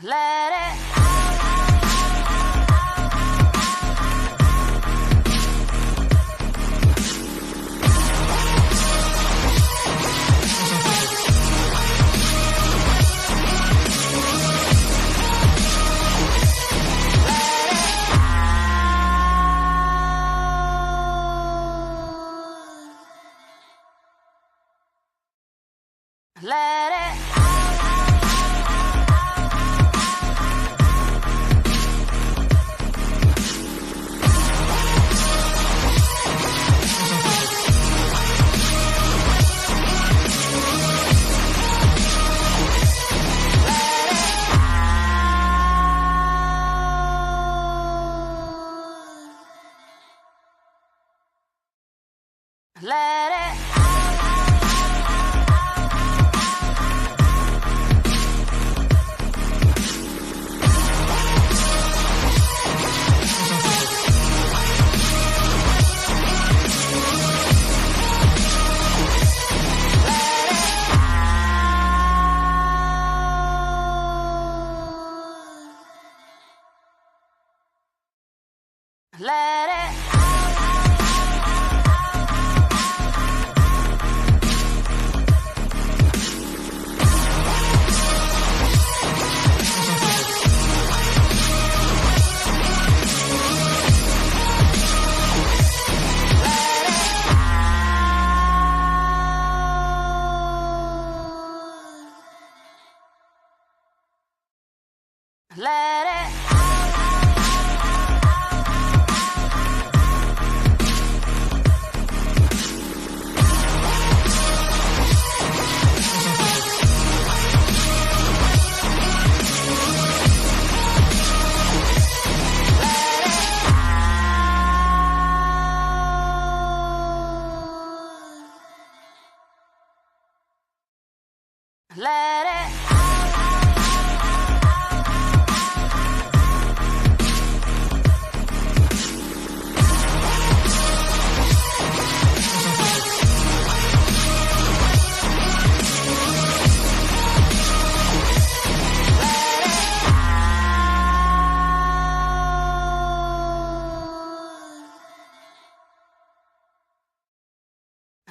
Let it Let it Let it Let it Let it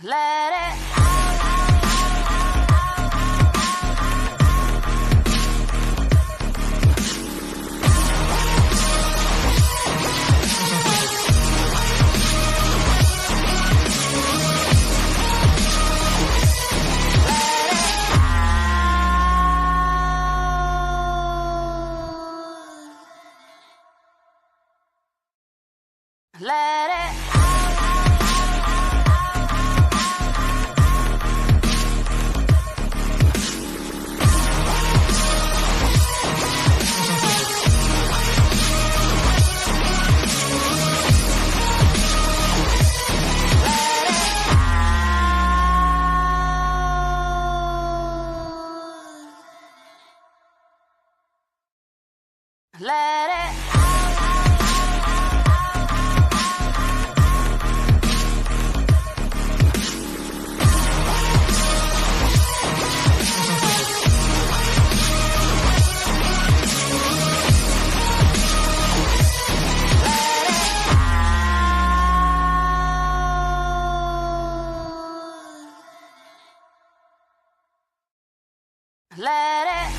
Let it Let it Let it Let it Let it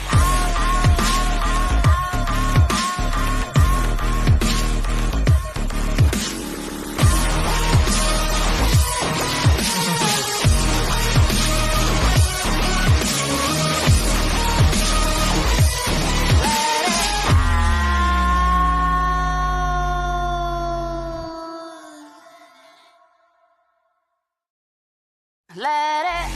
Let it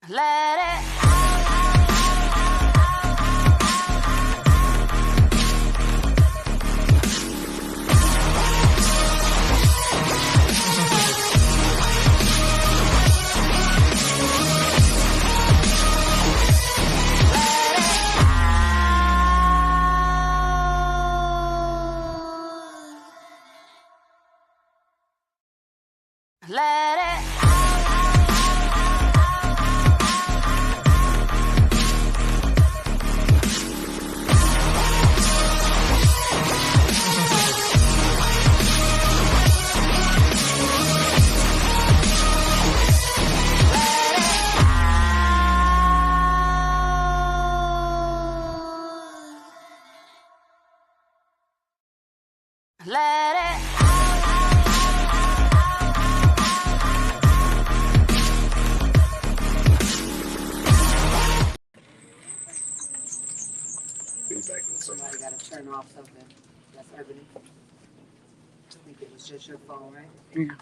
Let it. Let it. Let it. Somebody got to turn off something. That's Ebony. I think it was just your phone, right? Yeah.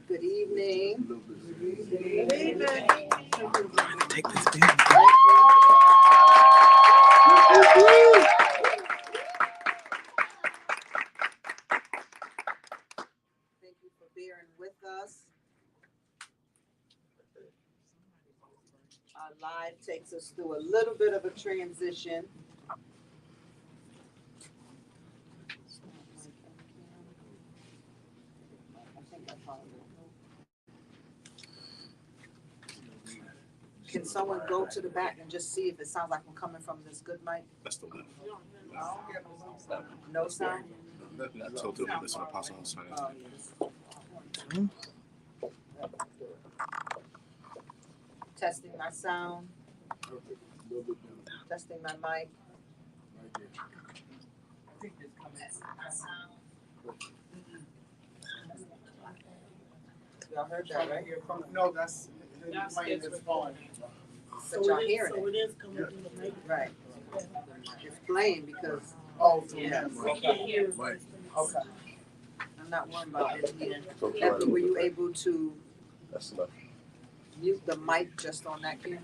Good evening. Good evening. Take this video. Thank you for bearing with us. Our live takes us through a little bit of a transition. Can someone go to the back and just see if it sounds like I'm coming from this good mic? That's the one. No sound? I told you this on Apostle House. Oh, yeah. Testing my sound. Testing my mic. Y'all heard that, right? No, that's playing this phone. But y'all hearing So it. it is coming through the mic. Right. It's playing because Oh, through Yeah. him. Okay. Right. Okay. I'm not worried about it here. Kathy, were you able to That's enough. mute the mic just on that camera?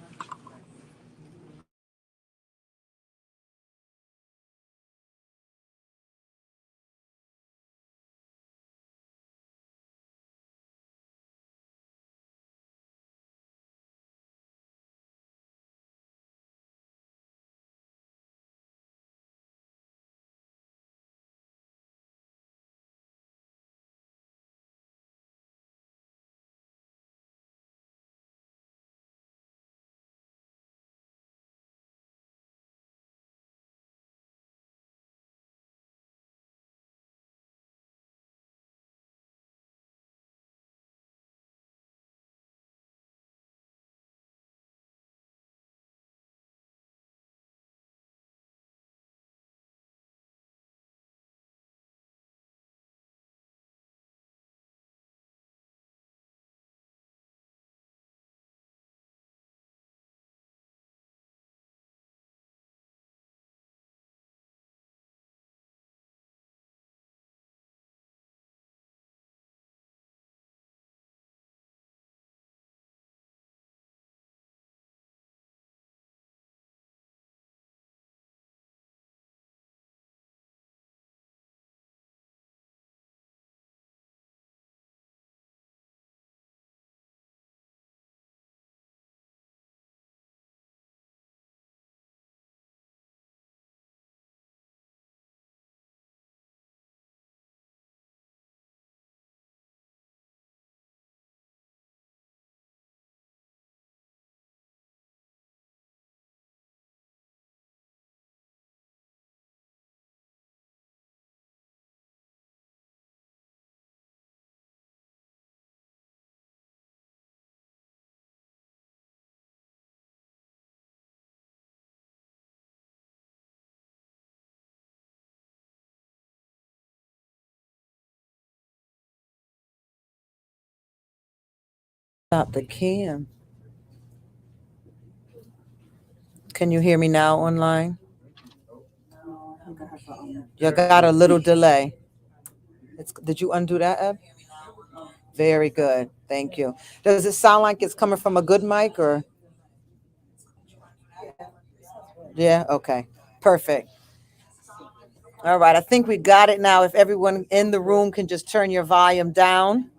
Stop the cam. Can you hear me now online? You got a little delay. Did you undo that, Eb? Very good. Thank you. Does it sound like it's coming from a good mic or? Yeah, okay. Perfect. All right, I think we got it now. If everyone in the room can just turn your volume down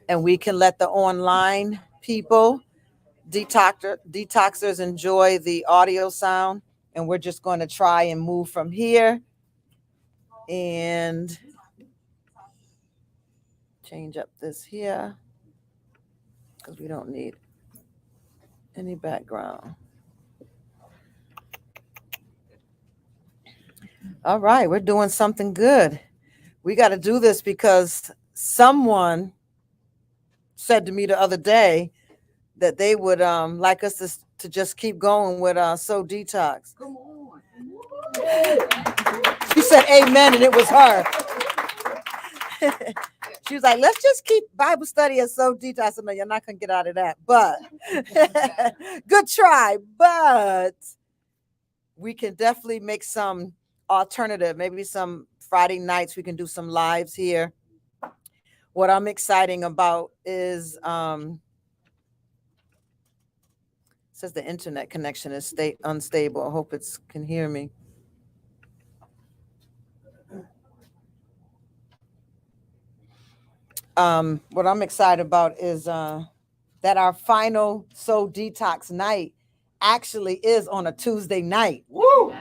and we can let the online people, detoxers enjoy the audio sound. And we're just going to try and move from here and change up this here because we don't need any background. All right, we're doing something good. We got to do this because someone said to me the other day that they would like us to just keep going with So Detox. Come on. She said amen, and it was her. She was like, let's just keep Bible study and So Detox. I said, no, you're not going to get out of that, but good try. But we can definitely make some alternative, maybe some Friday nights we can do some lives here. What I'm excited about is says the internet connection is unstable. I hope it can hear me. What I'm excited about is that our final So Detox night actually is on a Tuesday night. Woo!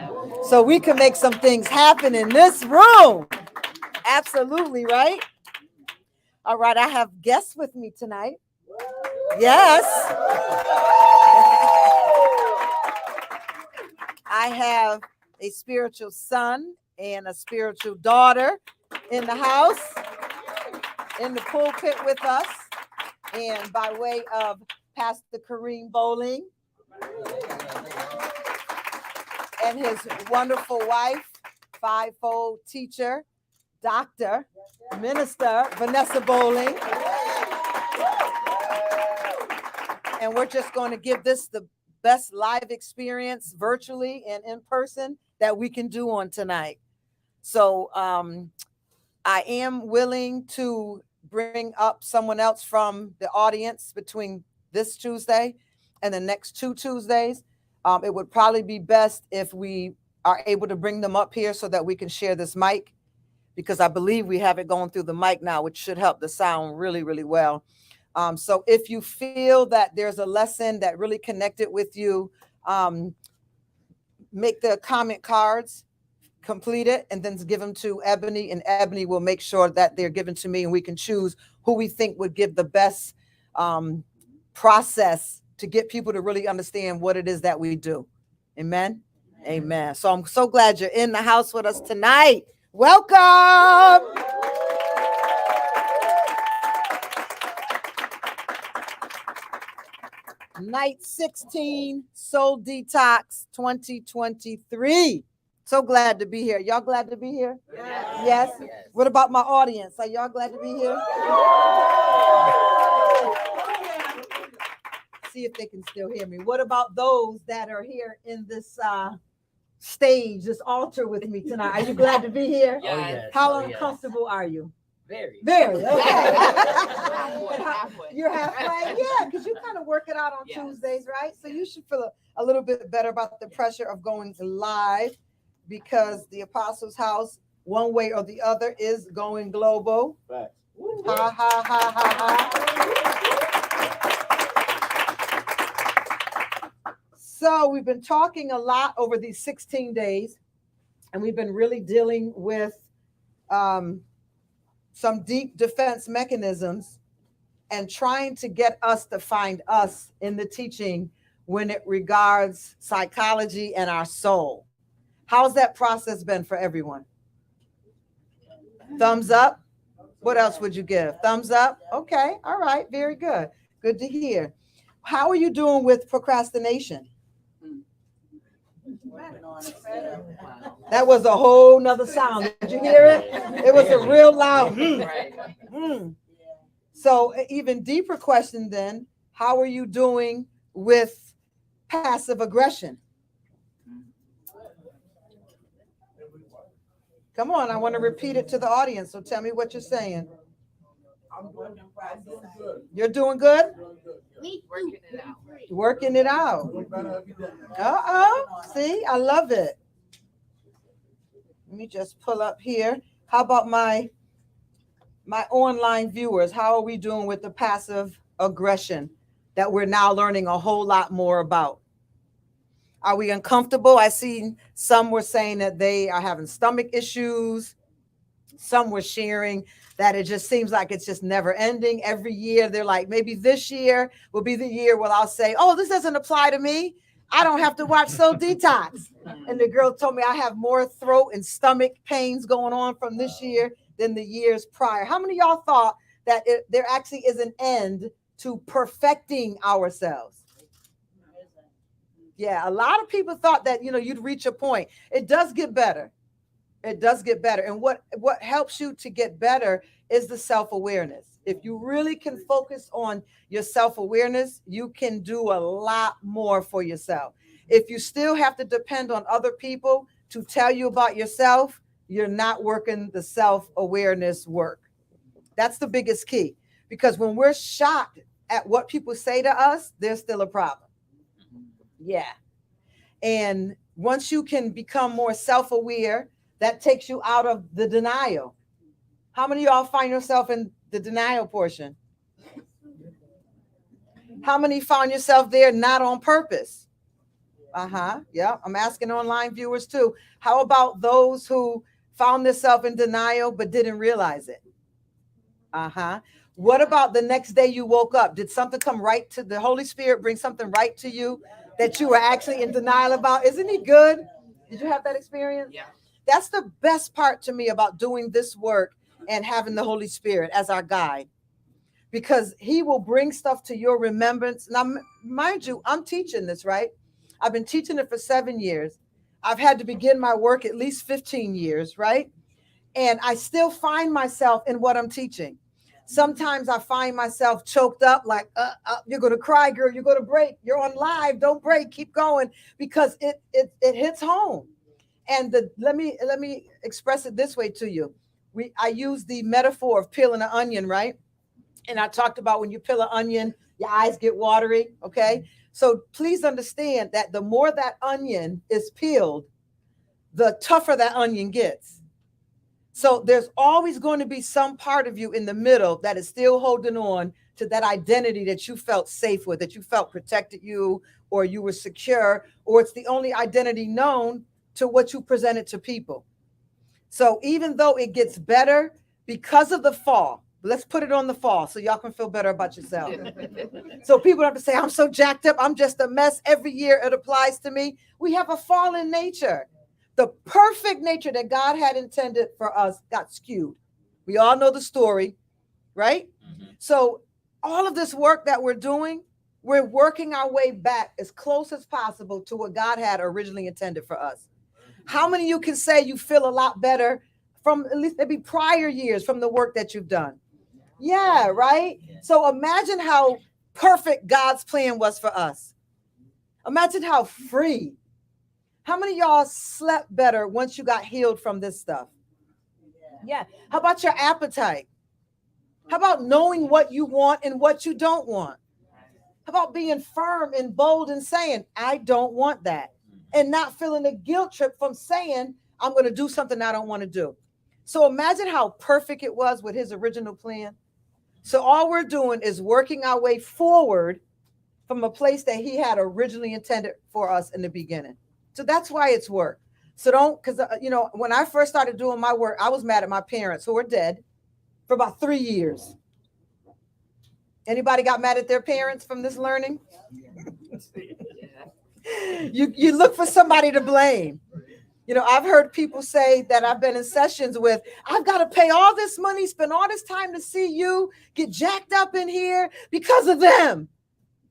So we can make some things happen in this room. Absolutely, right? All right, I have guests with me tonight. Yes. I have a spiritual son and a spiritual daughter in the house, in the pulpit with us, and by way of Pastor Kareem Bowling and his wonderful wife, fivefold teacher, doctor, minister, Vanessa Bowling. And we're just going to give this the best live experience virtually and in person that we can do on tonight. So I am willing to bring up someone else from the audience between this Tuesday and the next 2 Tuesdays. It would probably be best if we are able to bring them up here so that we can share this mic, because I believe we have it going through the mic now, which should help the sound really, really well. So if you feel that there's a lesson that really connected with you, make the comment cards, complete it, and then give them to Ebony, and Ebony will make sure that they're given to me, and we can choose who we think would give the best process to get people to really understand what it is that we do. Amen. Amen. So I'm so glad you're in the house with us tonight. Welcome. Night 16, Soul Detox 2023. So glad to be here. Y'all glad to be here? Yes. What about my audience? Are y'all glad to be here? See if they can still hear me. What about those that are here in this stage, this altar with me tonight? Are you glad to be here? Yes. How uncomfortable are you? Very. Okay. You're halfway? Yeah, because you kind of work it out on Tuesdays, right? So you should feel a little bit better about the pressure of going live, because the Apostles' House, one way or the other, is going global. Right. Ha, ha, ha, ha, ha. So we've been talking a lot over these 16 days, and we've been really dealing with some deep defense mechanisms and trying to get us to find us in the teaching when it regards psychology and our soul. How's that process been for everyone? Thumbs up? What else would you give? Thumbs up? Okay. All right. Very good. Good to hear. How are you doing with procrastination? That was a whole nother sound. Did you hear it? It was a real loud. So even deeper question then, how are you doing with passive aggression. Come on, I want to repeat it to the audience. So tell me what you're saying. You're doing good? Working it out. Uh-oh. See, I love it. Let me just pull up here. How about my online viewers? How are we doing with the passive aggression that we're now learning a whole lot more about? Are we uncomfortable? I see some were saying that they are having stomach issues. Some were sharing that it just seems like it's just never ending. Every year, they're like, maybe this year will be the year where I'll say, oh, this doesn't apply to me. I don't have to watch Soul Detox. And the girl told me I have more throat and stomach pains going on from this year than the years prior. How many of y'all thought that there actually is an end to perfecting ourselves? Yeah, a lot of people thought that, you'd reach a point. It does get better. It does get better. And what helps you to get better is the self-awareness. If you really can focus on your self-awareness, you can do a lot more for yourself. If you still have to depend on other people to tell you about yourself, you're not working the self-awareness work. That's the biggest key. Because when we're shocked at what people say to us, there's still a problem. Yeah. And once you can become more self-aware, that takes you out of the denial. How many of y'all find yourself in the denial portion? How many found yourself there not on purpose? Yeah, I'm asking online viewers too. How about those who found themselves in denial but didn't realize it? What about the next day you woke up? Did something come right to the Holy Spirit, bring something right to you that you were actually in denial about? Isn't he good? Did you have that experience? Yeah. That's the best part to me about doing this work and having the Holy Spirit as our guide, because he will bring stuff to your remembrance. Now, mind you, I'm teaching this, right? I've been teaching it for 7 years. I've had to begin my work at least 15 years, right? And I still find myself in what I'm teaching. Sometimes I find myself choked up, like, you're going to cry, girl. You're going to break. You're on live. Don't break. Keep going, because it hits home. And let me express it this way to you. I use the metaphor of peeling an onion, right? And I talked about when you peel an onion, your eyes get watery. Okay. So please understand that the more that onion is peeled, the tougher that onion gets. So there's always going to be some part of you in the middle that is still holding on to that identity that you felt safe with, that you felt protected you, or you were secure, or it's the only identity known to what you presented to people. So even though it gets better because of the fall, let's put it on the fall so y'all can feel better about yourself. So people don't have to say, I'm so jacked up, I'm just a mess. Every year it applies to me. We have a fallen nature. The perfect nature that God had intended for us got skewed. We all know the story, right? So all of this work that we're doing, we're working our way back as close as possible to what God had originally intended for us. How many of you can say you feel a lot better from at least maybe prior years from the work that you've done? Yeah, right? So imagine how perfect God's plan was for us. Imagine how free. How many of y'all slept better once you got healed from this stuff? Yeah. How about your appetite? How about knowing what you want and what you don't want? How about being firm and bold and saying, I don't want that, and not feeling a guilt trip from saying, I'm going to do something I don't want to do. So imagine how perfect it was with his original plan. So all we're doing is working our way forward from a place that he had originally intended for us in the beginning. So that's why it's work. So don't, because, when I first started doing my work, I was mad at my parents who are dead for about 3 years. Anybody got mad at their parents from this learning? You look for somebody to blame. I've heard people say that I've been in sessions with, I've got to pay all this money, spend all this time to see you, get jacked up in here because of them.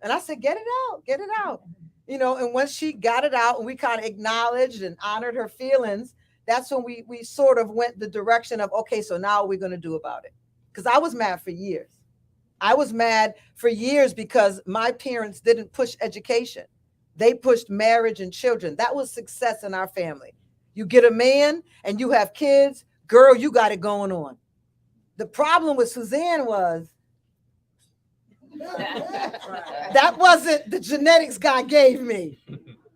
And I said, get it out. And once she got it out and we kind of acknowledged and honored her feelings, that's when we sort of went the direction of, okay, so now what are we going to do about it? Because I was mad for years. I was mad for years because my parents didn't push education. They pushed marriage and children. That was success in our family. You get a man and you have kids, girl, you got it going on. The problem with Suzanne was that wasn't the genetics God gave me.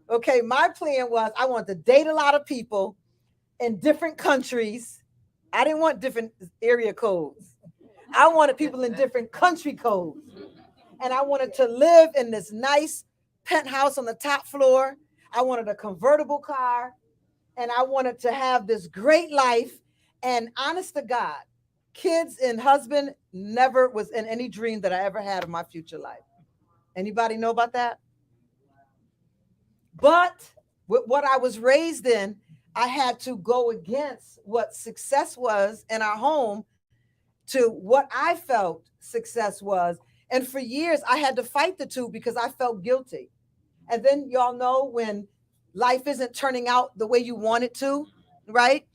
Okay, my plan was I wanted to date a lot of people in different countries. I didn't want different area codes. I wanted people in different country codes. And I wanted to live in this nice penthouse on the top floor. I wanted a convertible car. And I wanted to have this great life. And honest to God, kids and husband never was in any dream that I ever had of my future life. Anybody know about that? But with what I was raised in, I had to go against what success was in our home to what I felt success was. And for years, I had to fight the two because I felt guilty. And then y'all know when life isn't turning out the way you want it to, right?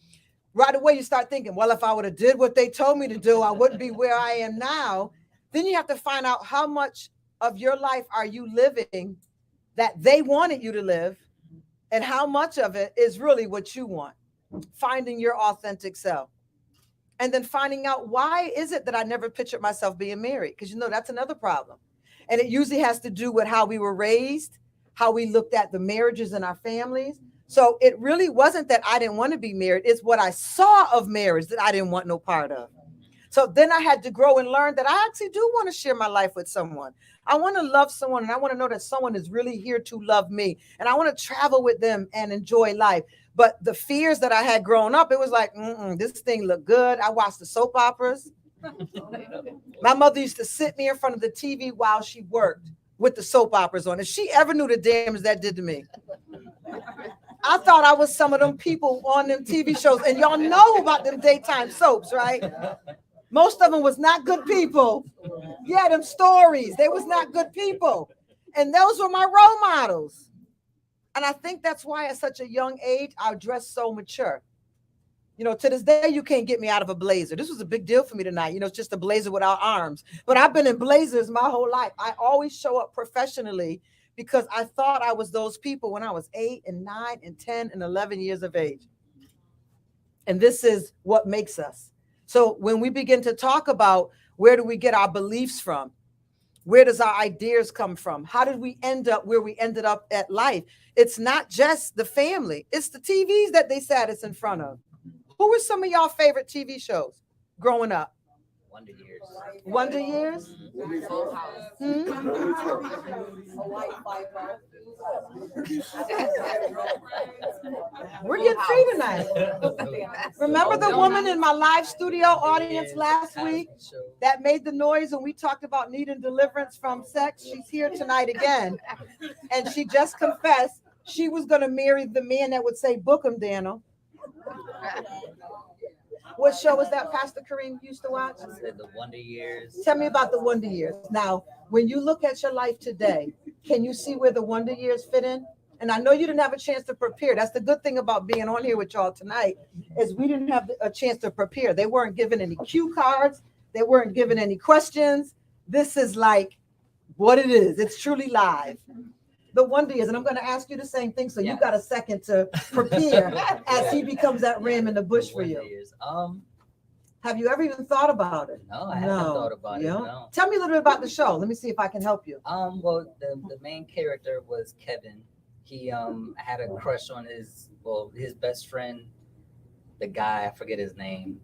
Right away, you start thinking, well, if I would have did what they told me to do, I wouldn't be where I am now. Then you have to find out how much of your life are you living that they wanted you to live, and how much of it is really what you want. Finding your authentic self. And then finding out, why is it that I never pictured myself being married? Because that's another problem. And it usually has to do with how we were raised, how we looked at the marriages in our families. So it really wasn't that I didn't want to be married. It's what I saw of marriage that I didn't want no part of. So then I had to grow and learn that I actually do want to share my life with someone. I want to love someone, and I want to know that someone is really here to love me. And I want to travel with them and enjoy life. But the fears that I had growing up, it was like, this thing looked good. I watched the soap operas. My mother used to sit me in front of the TV while she worked with the soap operas on. If she ever knew the damage that did to me. I thought I was some of them people on them TV shows. And y'all know about them daytime soaps, right? Most of them was not good people. Yeah, them stories. They was not good people. And those were my role models. And I think that's why at such a young age, I dressed so mature. To this day, you can't get me out of a blazer. This was a big deal for me tonight. It's just a blazer without arms. But I've been in blazers my whole life. I always show up professionally because I thought I was those people when I was 8 and 9 and 10 and 11 years of age. And this is what makes us. So when we begin to talk about where do we get our beliefs from? Where does our ideas come from? How did we end up where we ended up at life? It's not just the family. It's the TVs that they sat us in front of. Who were some of y'all favorite TV shows growing up? Wonder Years. Wonder Years? We're getting free tonight. Remember the woman in my live studio audience last week that made the noise when we talked about needing deliverance from sex? She's here tonight again. And she just confessed she was going to marry the man that would say, book him, Daniel. What show was that Pastor Kareem used to watch? I said the Wonder Years. Tell me about the Wonder Years. Now, when you look at your life today, can you see where the Wonder Years fit in? And I know you didn't have a chance to prepare. That's the good thing about being on here with y'all tonight, is we didn't have a chance to prepare. They weren't given any cue cards. They weren't given any questions. This is like what it is. It's truly live. The Wonder Years, and I'm going to ask you the same thing, so you got a second to prepare as he becomes that ram in the bush for you. Years. Have you ever even thought about it? No, I haven't thought about it. No. Tell me a little bit about the show. Let me see if I can help you. Well, the main character was Kevin. He had a crush on his best friend, the guy, I forget his name.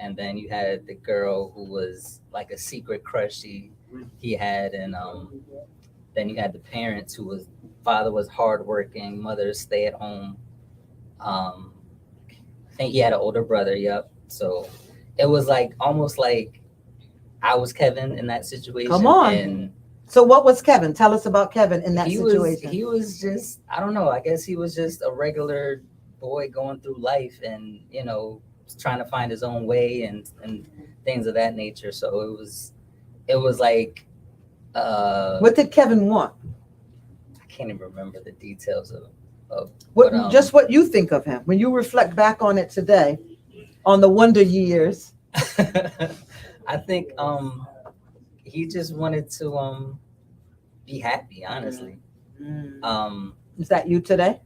And then you had the girl who was like a secret crush he had, and then you had the parents who father was hardworking, mother stay at home. I think he had an older brother. Yep. So it was like almost like I was Kevin in that situation. Come on. And so what was Kevin? Tell us about Kevin in that situation. He was just, I don't know. I guess he was just a regular boy going through life and, trying to find his own way and things of that nature. So it was like, what did Kevin want? I can't even remember the details of just what you think of him when you reflect back on it today, on the Wonder Years. I think he just wanted to be happy, honestly. Is that you today?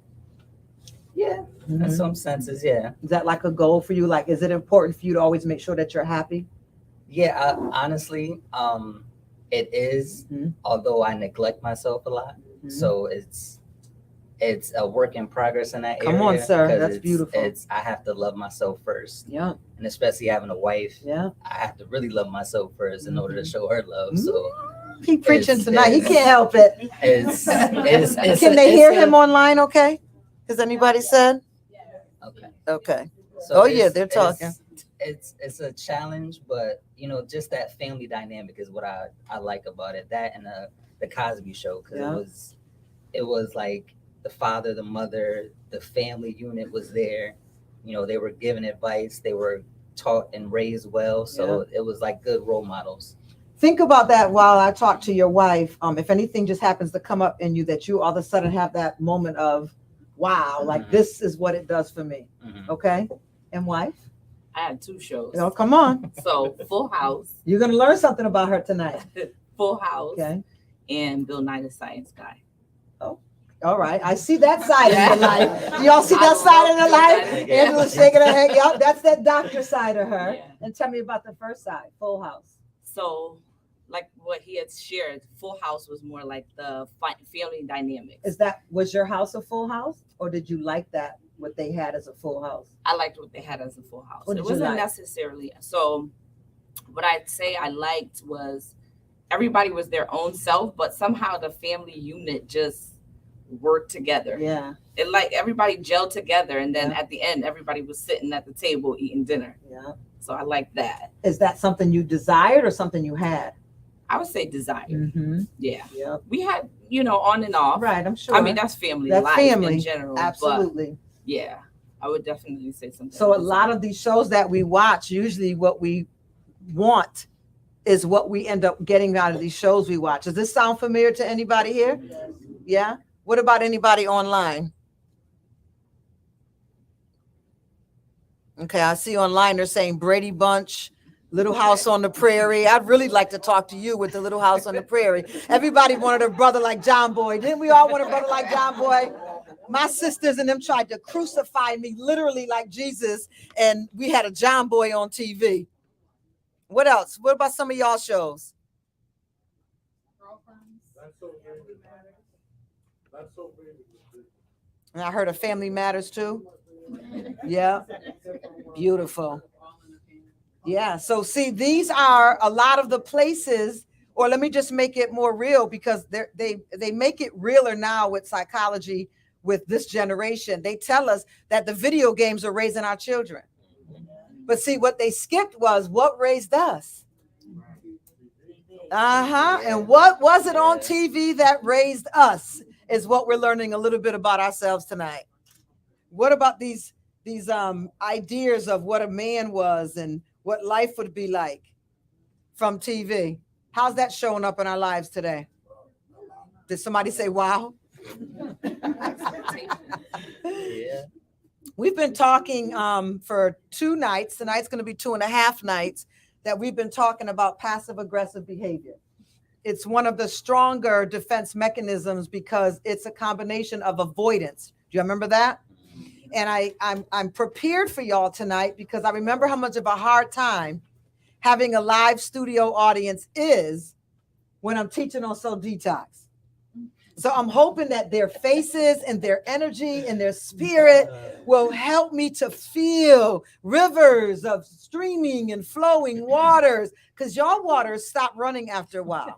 Yeah, in some senses, yeah. Is that like a goal for you? Like, is it important for you to always make sure that you're happy? Yeah, honestly, it is. Mhm. Although I neglect myself a lot, so it's a work in progress in that area. Come on, sir. 'cause That's beautiful. It's I have to love myself first, Yeah. and especially having a wife, Yeah. I have to really love myself first in order to show her love. So He preaching It's- tonight. He it's- can't help it. it's Can they hear him online? Okay. Has anybody said? Okay. Okay. So Oh, yeah, it's- they're talking. It's a challenge, but just that family dynamic is what I like about it. That and the Cosby Show, because Yeah. it was like the father, the mother, the family unit was there. They were given advice. They were taught and raised well, so it was like good role models. Think about that while I talk to your wife. If anything just happens to come up in you that you all of a sudden have that moment of, wow, like this is what it does for me. Mhm. Okay. And wife? I had 2 shows. Oh, come on. So Full House, You're going to learn something about her tonight. Full House, Okay. and Bill Nye the Science Guy. All right. I see that side Yeah. of your life. Do y'all see I that side of love her life? that. Yeah. Angela's shaking her head. Yep, that's that doctor side of her. Yeah. And tell me about the first side, Full House. So, like what he had shared, Full House was more like the family dynamics. Was your house a full house? Or did you like that, what they had as a full house? I liked what they had as a Full House. What It did you wasn't like? necessarily. So, what I'd say I liked was everybody was their own self, but somehow the family unit just worked together. Yeah. It like everybody gelled together, and then Yeah. at the end, everybody was sitting at the table eating dinner. Yeah. So I like that. Is that something you desired or something you had? I would say desire. Mm-hmm. Yeah. Yep. We had, on and off. Right, I'm sure. I mean, that's family That's life family. in general. But Absolutely. yeah, I would definitely say something. So a lot of these shows that we watch, usually what we want is what we end up getting out of these shows we watch. Does this sound familiar to anybody here? Yeah. What about anybody online? Okay, I see online they're saying Brady Bunch, Little House on the Prairie. I'd really like to talk to you with the Little House on the Prairie. Everybody wanted a brother like John Boy. Didn't we all want a brother like John Boy? My sisters and them tried to crucify me literally like Jesus, and we had a John Boy on TV. What else? What about some of y'all shows? And I heard of Family Matters too. Yeah. Beautiful. Yeah. So see, these are a lot of the places, or let me just make it more real, because they make it realer now with psychology with this generation. They tell us that the video games are raising our children. But see, what they skipped was what raised us. And what was it on TV that raised us is what we're learning a little bit about ourselves tonight. What about these ideas of what a man was and what life would be like from TV? How's that showing up in our lives today? Did somebody say wow? Yeah. We've been talking for 2 nights. Tonight's going to be 2.5 nights that we've been talking about passive aggressive behavior. It's one of the stronger defense mechanisms because it's a combination of avoidance. Do you remember that? And I'm prepared for y'all tonight because I remember how much of a hard time having a live studio audience is when I'm teaching on Soul Detox. So I'm hoping that their faces and their energy and their spirit will help me to feel rivers of streaming and flowing waters, because y'all waters stop running after a while.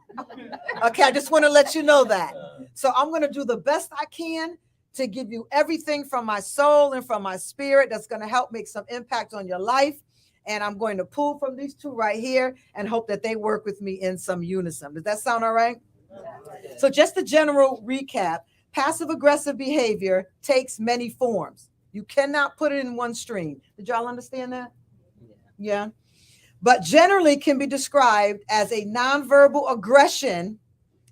Okay, I just want to let you know that. So I'm going to do the best I can to give you everything from my soul and from my spirit that's going to help make some impact on your life. And I'm going to pull from these 2 right here and hope that they work with me in some unison. Does that sound all right? So just a general recap, passive aggressive behavior takes many forms. You cannot put it in one stream. Did y'all understand that? Yeah. But generally can be described as a nonverbal aggression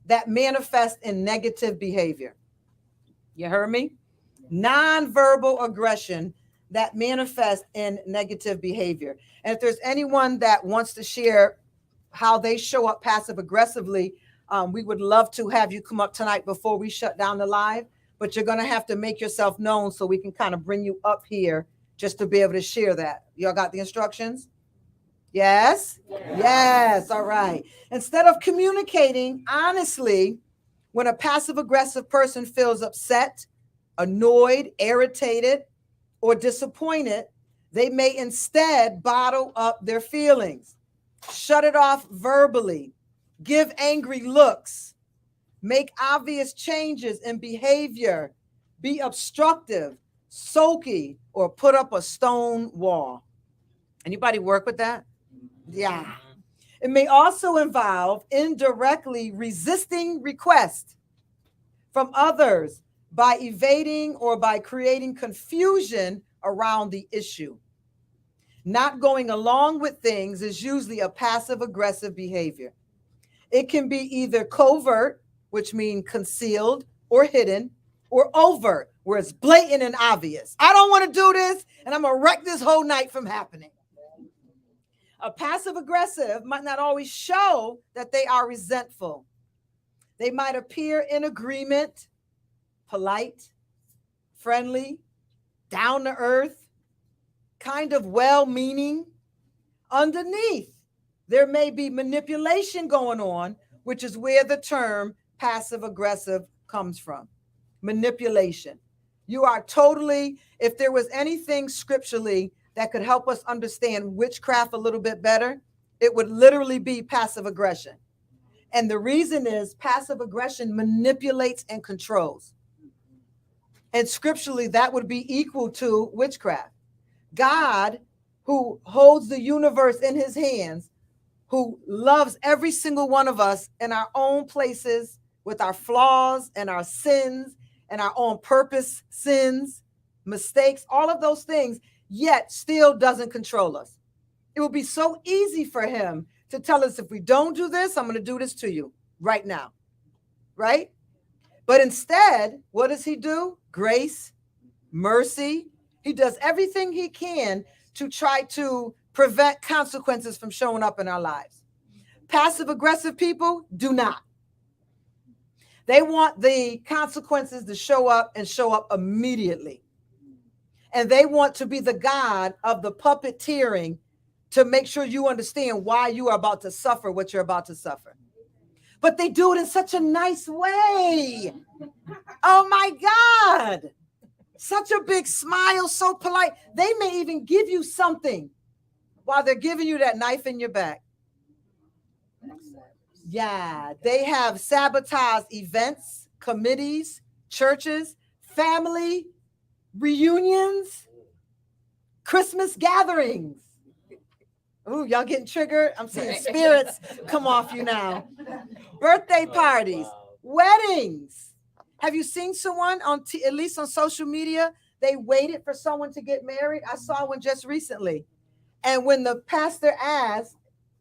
that manifests in negative behavior. You heard me? Nonverbal aggression that manifests in negative behavior. And if there's anyone that wants to share how they show up passive aggressively, We would love to have you come up tonight before we shut down the live, but you're going to have to make yourself known so we can kind of bring you up here just to be able to share that. Y'all got the instructions? Yes? Yes. All right. Instead of communicating honestly, when a passive aggressive person feels upset, annoyed, irritated, or disappointed, they may instead bottle up their feelings, shut it off verbally, give angry looks, make obvious changes in behavior, be obstructive, sulky, or put up a stone wall. Anybody work with that? Yeah. It may also involve indirectly resisting requests from others by evading or by creating confusion around the issue. Not going along with things is usually a passive aggressive behavior. It can be either covert, which means concealed or hidden, or overt, where it's blatant and obvious. I don't want to do this, and I'm going to wreck this whole night from happening. A passive aggressive might not always show that they are resentful. They might appear in agreement, polite, friendly, down to earth, kind of well-meaning. Underneath, there may be manipulation going on, which is where the term passive aggressive comes from. Manipulation. You are totally, if there was anything scripturally that could help us understand witchcraft a little bit better, it would literally be passive aggression. And the reason is passive aggression manipulates and controls. And scripturally, that would be equal to witchcraft. God, who holds the universe in his hands, who loves every single one of us in our own places with our flaws and our sins and our own purpose sins, mistakes, all of those things, yet still doesn't control us. It would be so easy for him to tell us, if we don't do this, I'm going to do this to you right now. Right? But instead, what does he do? Grace, mercy. He does everything he can to try to prevent consequences from showing up in our lives. Passive aggressive people do not. They want the consequences to show up and show up immediately. And they want to be the god of the puppeteering to make sure you understand why you are about to suffer what you're about to suffer. But they do it in such a nice way. Oh my God. Such a big smile, so polite. They may even give you something while they're giving you that knife in your back. Yeah, they have sabotaged events, committees, churches, family reunions, Christmas gatherings. Ooh, y'all getting triggered? I'm seeing spirits come off you now. Birthday parties, weddings. Have you seen someone on at least on social media? They waited for someone to get married. I saw one just recently. And when the pastor asked,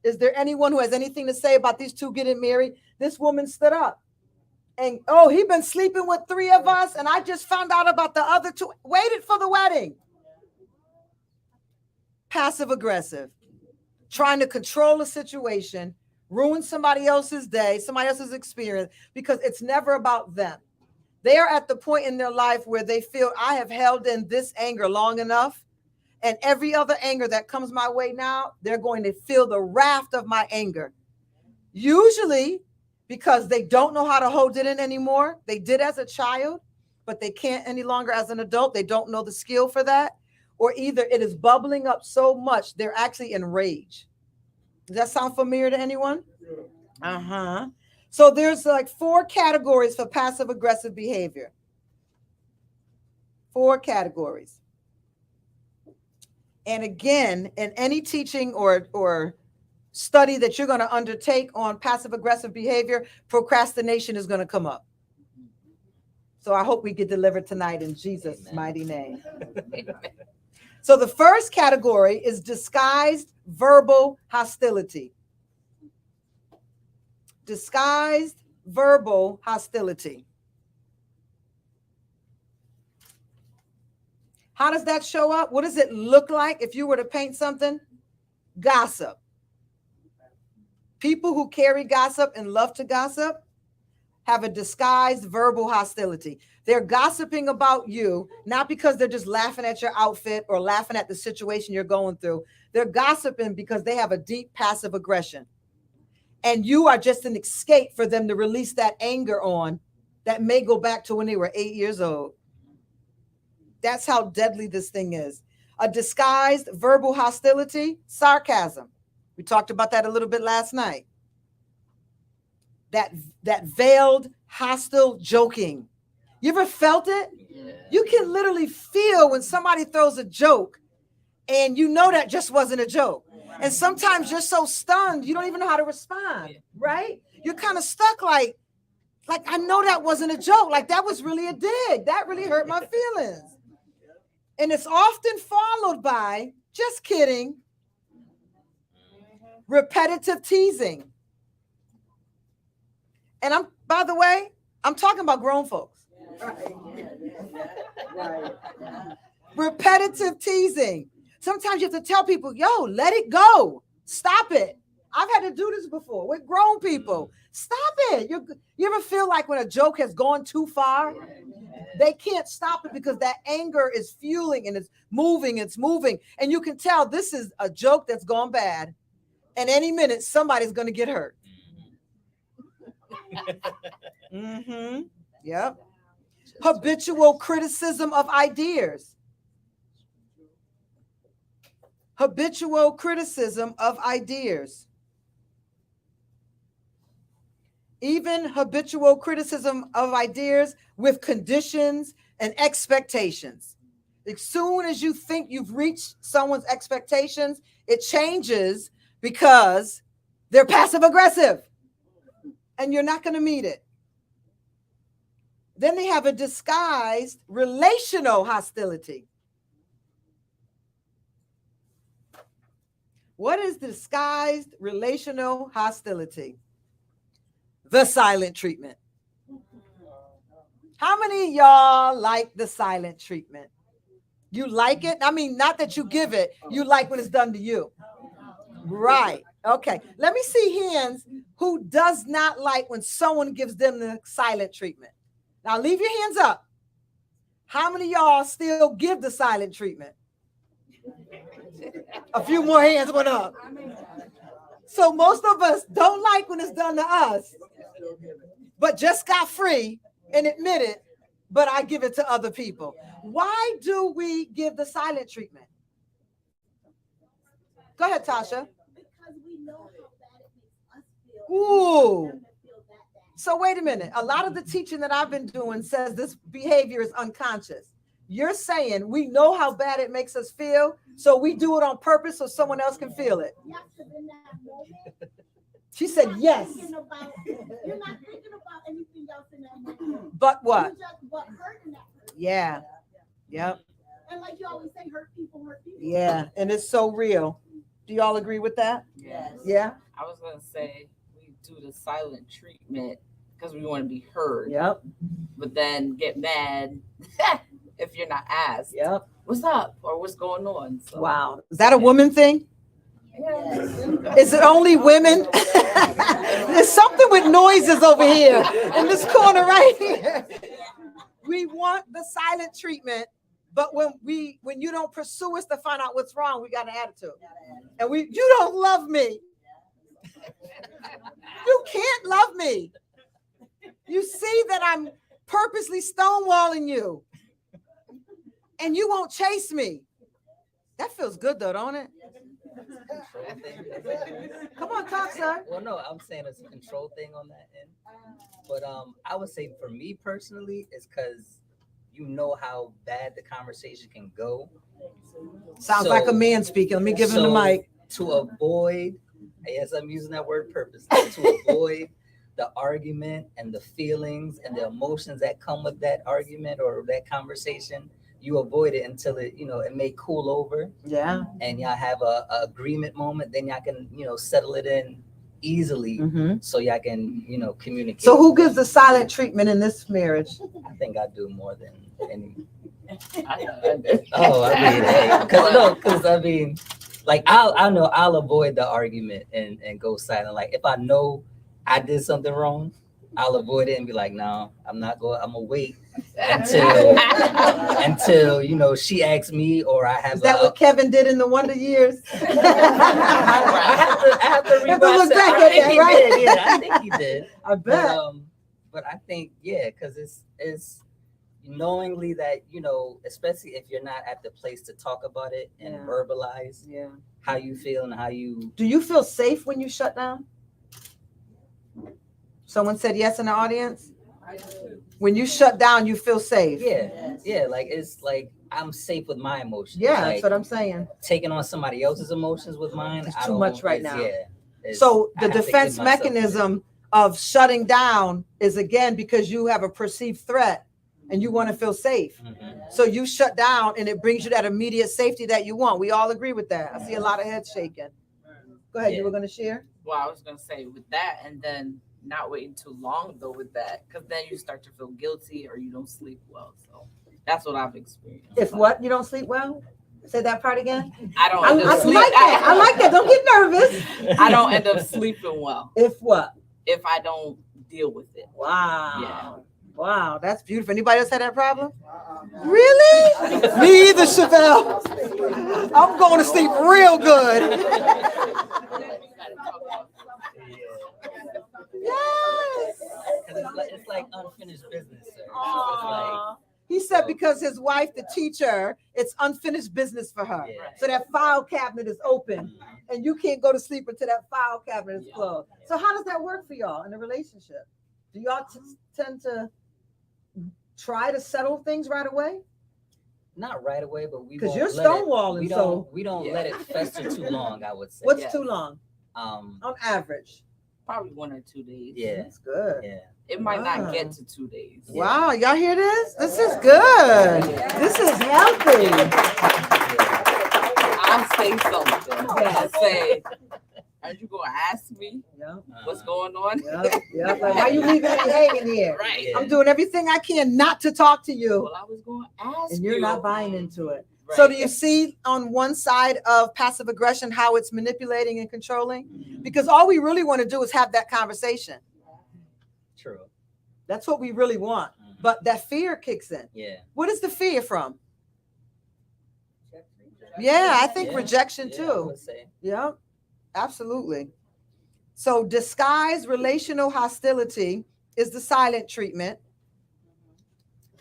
is there anyone who has anything to say about these two getting married? This woman stood up. And, oh, he's been sleeping with 3 of us, and I just found out about the other 2. Waited for the wedding. Passive aggressive. Trying to control a situation, ruin somebody else's day, somebody else's experience, because it's never about them. They are at the point in their life where they feel, I have held in this anger long enough, and every other anger that comes my way now, they're going to feel the wrath of my anger. Usually because they don't know how to hold it in anymore. They did as a child, but they can't any longer as an adult. They don't know the skill for that. Or either it is bubbling up so much, they're actually in rage. Does that sound familiar to anyone? Uh-huh. So there's like 4 categories for passive aggressive behavior. 4 categories. And again, in any teaching or study that you're going to undertake on passive aggressive behavior, procrastination is going to come up. So I hope we get delivered tonight in Jesus' mighty name. So the first category is disguised verbal hostility. Disguised verbal hostility. How does that show up? What does it look like if you were to paint something? Gossip. People who carry gossip and love to gossip have a disguised verbal hostility. They're gossiping about you, not because they're just laughing at your outfit or laughing at the situation you're going through. They're gossiping because they have a deep passive aggression. And you are just an escape for them to release that anger on that may go back to when they were 8 years old. That's how deadly this thing is. A disguised verbal hostility, sarcasm. We talked about that a little bit last night. That veiled, hostile joking. You ever felt it? Yeah. You can literally feel when somebody throws a joke and you know that just wasn't a joke. And sometimes you're so stunned, you don't even know how to respond, right? You're kind of stuck like I know that wasn't a joke. Like that was really a dig. That really hurt my feelings. And it's often followed by, just kidding, repetitive teasing. And by the way, I'm talking about grown folks. Right. Repetitive teasing. Sometimes you have to tell people, yo, let it go. Stop it. I've had to do this before with grown people. Stop it. You ever feel like when a joke has gone too far, they can't stop it because that anger is fueling and it's moving. And you can tell this is a joke that's gone bad. And any minute, somebody's going to get hurt. Mm-hmm. Yep. Habitual criticism of ideas. Habitual criticism of ideas. Even habitual criticism of ideas with conditions and expectations. As soon as you think you've reached someone's expectations, it changes because they're passive aggressive and you're not going to meet it. Then they have a disguised relational hostility. What is disguised relational hostility? The silent treatment. How many of y'all like the silent treatment? You like it? I mean, not that you give it, you like when it's done to you. Right. Okay. Let me see hands who does not like when someone gives them the silent treatment. Now leave your hands up. How many of y'all still give the silent treatment? A few more hands went up. So most of us don't like when it's done to us, but just got free and admitted, but I give it to other people. Why do we give the silent treatment? Go ahead, Tasha. Because we know how bad it makes us feel. Ooh. So wait a minute. A lot of the teaching that I've been doing says this behavior is unconscious. You're saying we know how bad it makes us feel, so we do it on purpose so someone else can feel it. Yes, because in that moment, She said yes. you're not thinking about anything else in that moment. But what? But hurting that person. Yeah. Yep. And like you always say, hurt people. Yeah. And it's so real. Do y'all agree with that? Yes. Yeah. I was gonna say we do the silent treatment because we want to be heard. Yep. But then get mad if you're not asked. Yep. What's up or what's going on? So, Wow. Is that a woman thing? Is it only women? There's something with noises over here in this corner right here. We want the silent treatment, but when you don't pursue us to find out what's wrong, we got an attitude. And you don't love me. You can't love me. You see that I'm purposely stonewalling you. And you won't chase me. That feels good though, don't it? Come on, talk, sir. Well, no, I'm saying it's a control thing on that end. But I would say for me personally, it's because you know how bad the conversation can go. Sounds like a man speaking. Let me give him the mic. To avoid, yes, I'm using that word purposely, to avoid the argument and the feelings and the emotions that come with that argument or that conversation, you avoid it until it may cool over. Yeah. And y'all have a agreement moment, then y'all can, settle it in easily. Mm-hmm. So y'all can, communicate. So who gives the silent treatment in this marriage? I think I do more than any. I Oh, I mean, hey, because like I'll avoid the argument and go silent. Like if I know I did something wrong, I'll avoid it and be like, no, I'm gonna wait until you know she asks me or I have. Is that what Kevin did in the Wonder Years? I have to read look back at that, right? Yeah, I think he did. I bet. But I think because it's knowingly that you know, especially if you're not at the place to talk about it and verbalize how you feel and how you. Do you feel safe when you shut down? Someone said yes in the audience. When you shut down, you feel safe. Yeah. Like it's like I'm safe with my emotions. Yeah, like, that's what I'm saying. Taking on somebody else's emotions with mine, It's too much right now. So the defense mechanism of shutting down is again because you have a perceived threat and you want to feel safe. Mm-hmm. So you shut down and it brings you that immediate safety that you want. We all agree with that. I see a lot of heads shaking. Go ahead. You were going to share? Well, I was going to say with that, and then not waiting too long though with that, because then you start to feel guilty or you don't sleep well. So that's what I've experienced. If what? You don't sleep well? Say that part again. I don't. I like that. I like that. Don't get nervous. I don't end up sleeping well. If what? If I don't deal with it. Wow. Yeah. Wow, that's beautiful. Anybody else had that problem? Really? Me either, Chevelle. I'm going to sleep real good. Yes. It's like unfinished business, sir. He said because his wife, the teacher, it's unfinished business for her. Yeah. So that file cabinet is open and you can't go to sleep until that file cabinet is closed. So how does that work for y'all in a relationship? Do y'all tend to try to settle things right away? Not right away, but we because you're stonewalling. We don't let it fester too long. I would say. What's too long? On average, probably 1 or 2 days. Yeah, that's good. Yeah, it might not get to 2 days. Wow, y'all hear this? This is good. This is healthy. I'll say something. I'll say, are you gonna ask me what's going on? Yeah. Like, why you leaving me hanging here? Right. I'm doing everything I can not to talk to you. Well, I was gonna ask and you're not buying into it. Right. So do you see on one side of passive aggression how it's manipulating and controlling? Because all we really want to do is have that conversation. True. That's what we really want. But that fear kicks in. Yeah. What is the fear from? Yeah, I think rejection too. Yeah, absolutely. So disguised relational hostility is the silent treatment.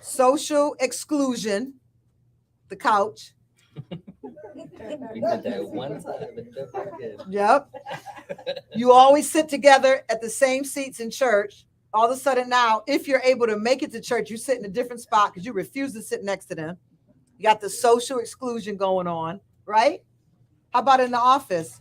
Social exclusion, the couch. We did that one time. Yep. You always sit together at the same seats in church. All of a sudden now, if you're able to make it to church, you sit in a different spot because you refuse to sit next to them. You got the social exclusion going on, right? How about in the office?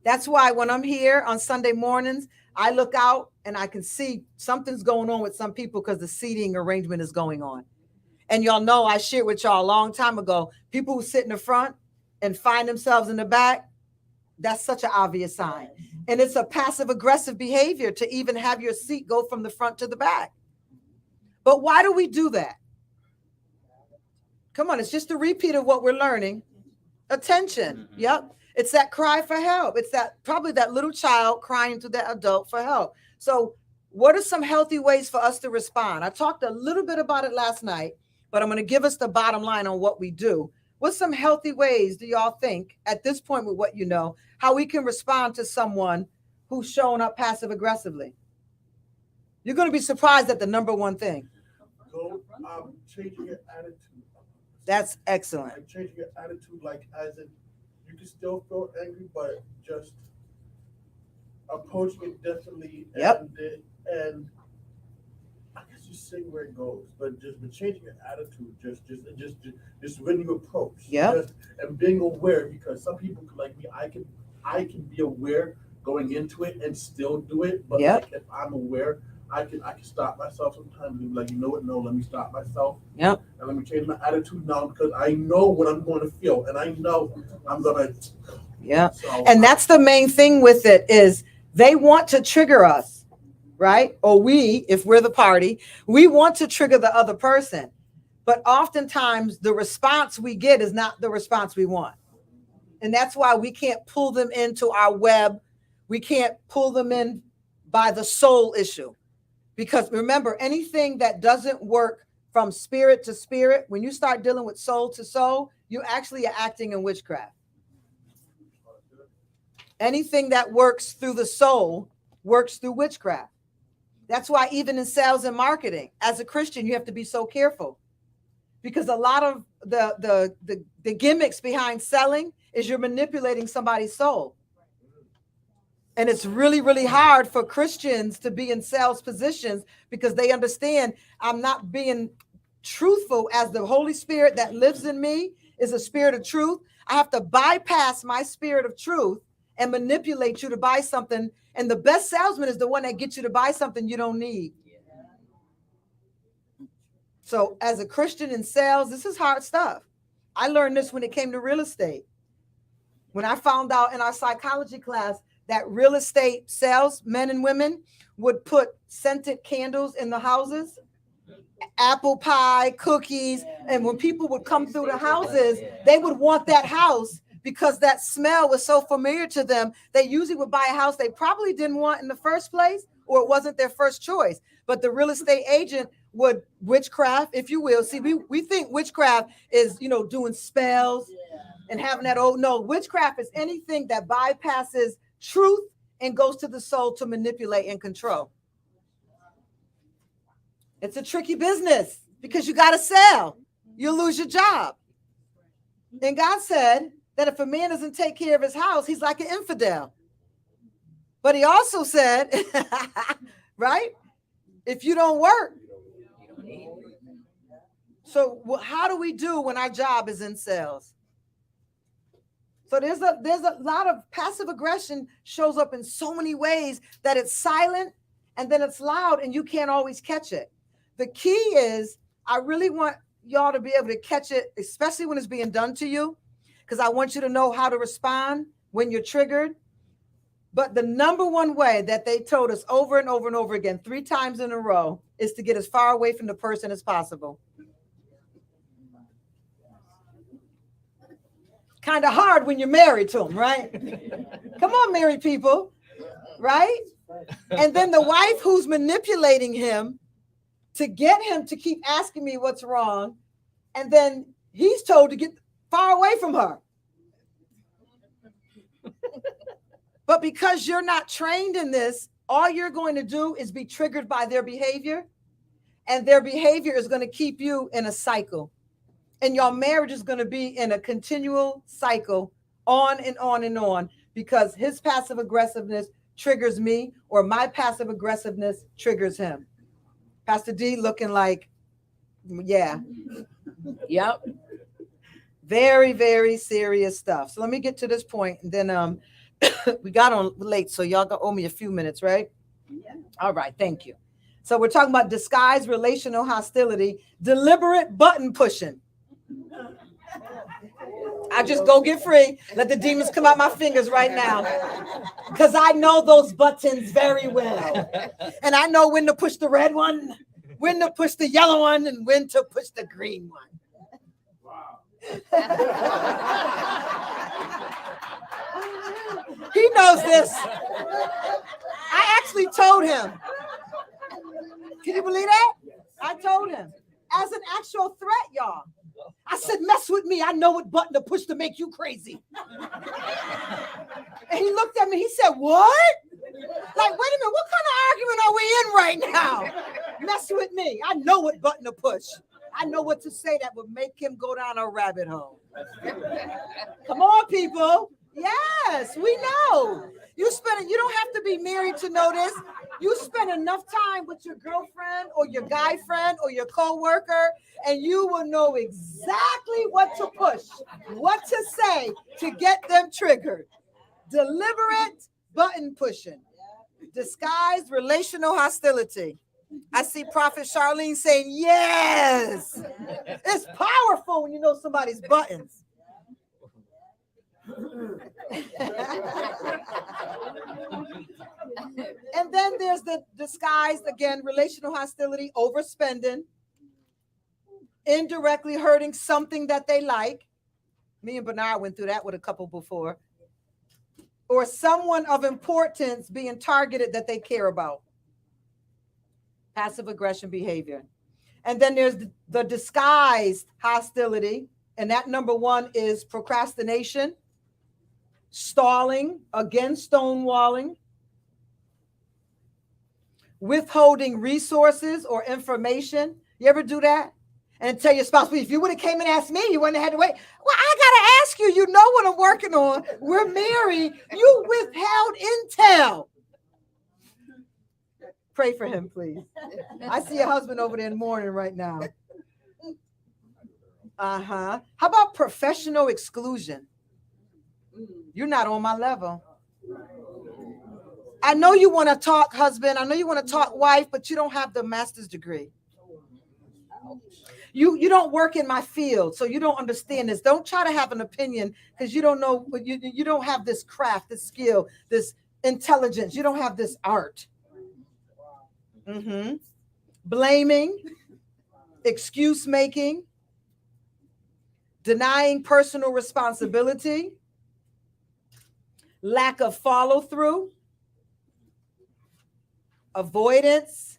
That's why when I'm here on Sunday mornings, I look out and I can see something's going on with some people because the seating arrangement is going on. And y'all know I shared with y'all a long time ago, people who sit in the front and find themselves in the back, that's such an obvious sign. And it's a passive aggressive behavior to even have your seat go from the front to the back. But why do we do that? Come on, it's just a repeat of what we're learning. Attention. Yep. It's that cry for help. It's that probably that little child crying to that adult for help. So what are some healthy ways for us to respond? I talked a little bit about it last night, but I'm going to give us the bottom line on what we do. What's some healthy ways do y'all think at this point with what you know, how we can respond to someone who's showing up passive aggressively? You're going to be surprised at the number one thing. Go changing your attitude. That's excellent. Like changing your attitude, like as in you can still feel angry, but just approaching it differently. Yep. And I guess just seeing where it goes, but changing your attitude, just when you approach. Yep. And being aware, because some people like me, I can be aware going into it and still do it, but like if I'm aware, I can stop myself sometimes and be like, you know what? No, let me stop myself. Yep. And let me change my attitude now because I know what I'm going to feel, and I know I'm gonna. Yeah. So, and that's the main thing with it is they want to trigger us, right? Or we, if we're the party, we want to trigger the other person. But oftentimes the response we get is not the response we want. And that's why we can't pull them into our web. We can't pull them in by the soul issue. Because remember, anything that doesn't work from spirit to spirit, when you start dealing with soul to soul, you actually are acting in witchcraft. Anything that works through the soul works through witchcraft. That's why even in sales and marketing, as a Christian, you have to be so careful. Because a lot of the gimmicks behind selling is you're manipulating somebody's soul. And it's really, really hard for Christians to be in sales positions because they understand I'm not being truthful as the Holy Spirit that lives in me is a spirit of truth. I have to bypass my spirit of truth and manipulate you to buy something. And the best salesman is the one that gets you to buy something you don't need. So as a Christian in sales, this is hard stuff. I learned this when it came to real estate. When I found out in our psychology class that real estate sales, men and women, would put scented candles in the houses, apple pie, cookies. And when people would come through the houses, they would want that house because that smell was so familiar to them. They usually would buy a house they probably didn't want in the first place, or it wasn't their first choice. But the real estate agent would witchcraft, if you will. See, we think witchcraft is, doing spells and having that no, witchcraft is anything that bypasses truth and goes to the soul to manipulate and control. It's a tricky business because you got to sell. You'll lose your job. And God said that if a man doesn't take care of his house, he's like an infidel. But he also said, right? If you don't work. So how do we do when our job is in sales? So there's a lot of passive aggression shows up in so many ways that it's silent and then it's loud and you can't always catch it. The key is I really want y'all to be able to catch it, especially when it's being done to you, because I want you to know how to respond when you're triggered. But the number one way that they told us over and over and over again, 3 times in a row, is to get as far away from the person as possible. Kind of hard when you're married to them, right? Come on, married people, right? And then the wife who's manipulating him to get him to keep asking me what's wrong. And then he's told to get far away from her. But because you're not trained in this, all you're going to do is be triggered by their behavior. And their behavior is going to keep you in a cycle. And your marriage is going to be in a continual cycle on and on and on because his passive aggressiveness triggers me or my passive aggressiveness triggers him. Pastor D looking like, yeah. Yep. Very, very serious stuff. So let me get to this point and then we got on late, so y'all owe me a few minutes, right? Yeah. All right, thank you. So we're talking about disguised relational hostility, deliberate button pushing. I just go get free. Let the demons come out my fingers right now. Because I know those buttons very well. And I know when to push the red one, when to push the yellow one, and when to push the green one. Wow. He knows this. I actually told him. Can you believe that? I told him. As an actual threat, y'all. I said, mess with me. I know what button to push to make you crazy. And he looked at me. He said, what? Like, wait a minute. What kind of argument are we in right now? Mess with me. I know what button to push. I know what to say that would make him go down a rabbit hole. Come on, people. Yes, we know. You don't have to be married to know this. You spend enough time with your girlfriend or your guy friend or your coworker, and you will know exactly what to push, what to say to get them triggered. Deliberate button pushing, disguised relational hostility. I see Prophet Charlene saying, yes, it's powerful when you know somebody's buttons. And then there's the disguised, again, relational hostility, overspending, indirectly hurting something that they like, Me and Bernard went through that with a couple before. Or someone of importance being targeted that they care about. Passive aggression behavior. And then there's the disguised hostility. And that number 1 is procrastination, stalling, again, stonewalling, withholding resources or information. You ever do that? And tell your spouse, well, if you would have came and asked me, you wouldn't have had to wait. Well, I got to ask you, you know what I'm working on. We're married. You withheld intel. Pray for him, please. I see your husband over there in the morning right now. How about professional exclusion? You're not on my level. I know you want to talk husband. I know you want to talk wife, but you don't have the master's degree. You don't work in my field, so you don't understand this. Don't try to have an opinion because you don't know, you don't have this craft, this skill, this intelligence. You don't have this art. Blaming, excuse making, denying personal responsibility, lack of follow through, avoidance.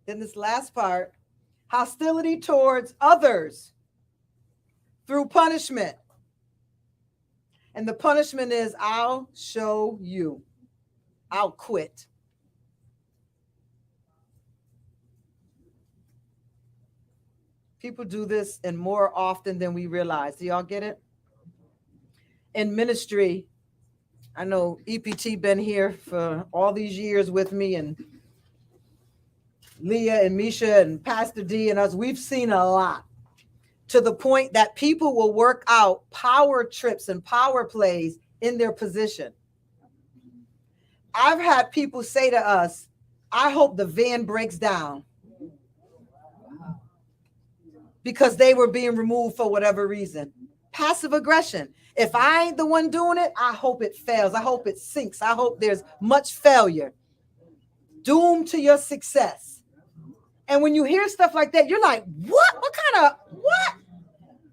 Then this last part, hostility towards others through punishment. And the punishment is, I'll show you. I'll quit. People do this and more often than we realize. Do y'all get it? In ministry, I know EPT been here for all these years with me, and Leah and Misha and Pastor D and us, we've seen a lot, to the point that people will work out power trips and power plays in their position. I've had people say to us, I hope the van breaks down, because they were being removed for whatever reason. Passive aggression. If I ain't the one doing it, I hope it fails. I hope it sinks. I hope there's much failure. Doomed to your success. And when you hear stuff like that, you're like, what? What kind of, what?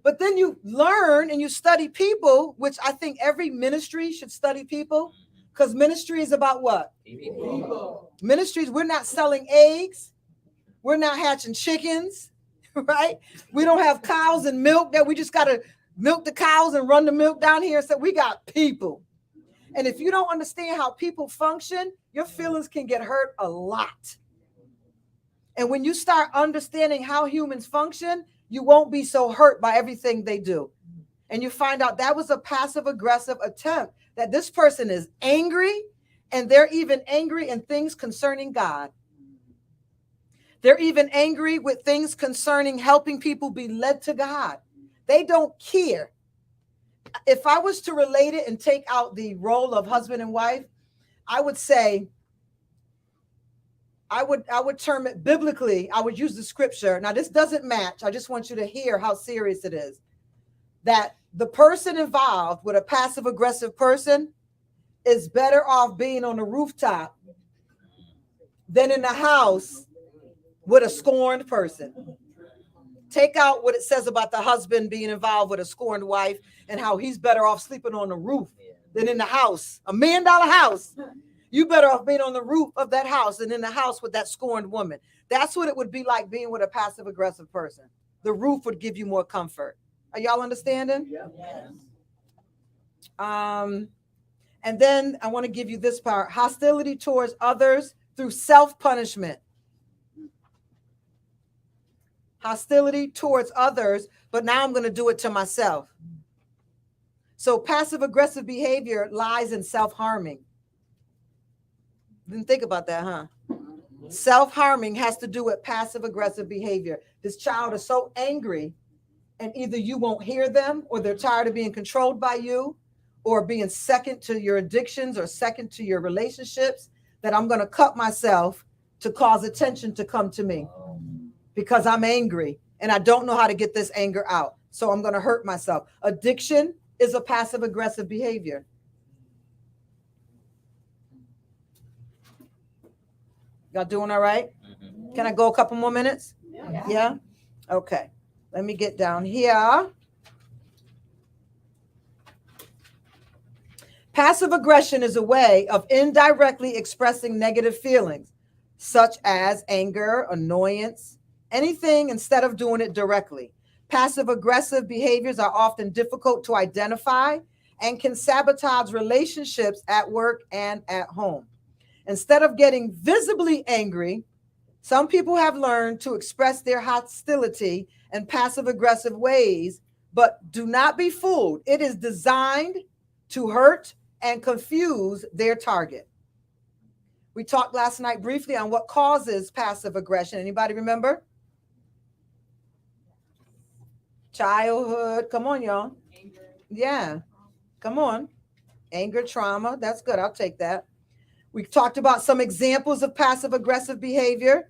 But then you learn and you study people, which I think every ministry should study people, because ministry is about what? People. Ministries, we're not selling eggs. We're not hatching chickens. Right? We don't have cows and milk that we just got to milk the cows and run the milk down here. So we got people. And if you don't understand how people function, your feelings can get hurt a lot. And when you start understanding how humans function, you won't be so hurt by everything they do. And you find out that was a passive aggressive attempt, that this person is angry, and they're even angry in things concerning God. They're even angry with things concerning helping people be led to God. They don't care. If I was to relate it and take out the role of husband and wife, I would say, I would term it biblically. I would use the scripture. Now, this doesn't match. I just want you to hear how serious it is. That the person involved with a passive aggressive person is better off being on the rooftop than in the house with a scorned person. Take out what it says about the husband being involved with a scorned wife and how he's better off sleeping on the roof than in the house. $1 million house. You better off being on the roof of that house than in the house with that scorned woman. That's what it would be like being with a passive aggressive person. The roof would give you more comfort. Are y'all understanding? Yeah. And then I want to give you this part. Hostility towards others through self-punishment. Hostility towards others, but now I'm going to do it to myself. So passive aggressive behavior lies in self-harming. Didn't think about that, huh? Self-harming has to do with passive aggressive behavior. This child is so angry, and either you won't hear them, or they're tired of being controlled by you, or being second to your addictions or second to your relationships, that I'm going to cut myself to cause attention to come to me. Because I'm angry and I don't know how to get this anger out. So I'm going to hurt myself. Addiction is a passive aggressive behavior. Y'all doing all right? Can I go a couple more minutes? Yeah. Okay. Let me get down here. Passive aggression is a way of indirectly expressing negative feelings, such as anger, annoyance, anything instead of doing it directly. Passive aggressive behaviors are often difficult to identify and can sabotage relationships at work and at home. Instead of getting visibly angry, some people have learned to express their hostility in passive aggressive ways, but do not be fooled. It is designed to hurt and confuse their target. We talked last night briefly on what causes passive aggression. Anybody remember? Childhood. Come on, y'all. Yeah. Come on. Anger, trauma. That's good. I'll take that. We talked about some examples of passive aggressive behavior,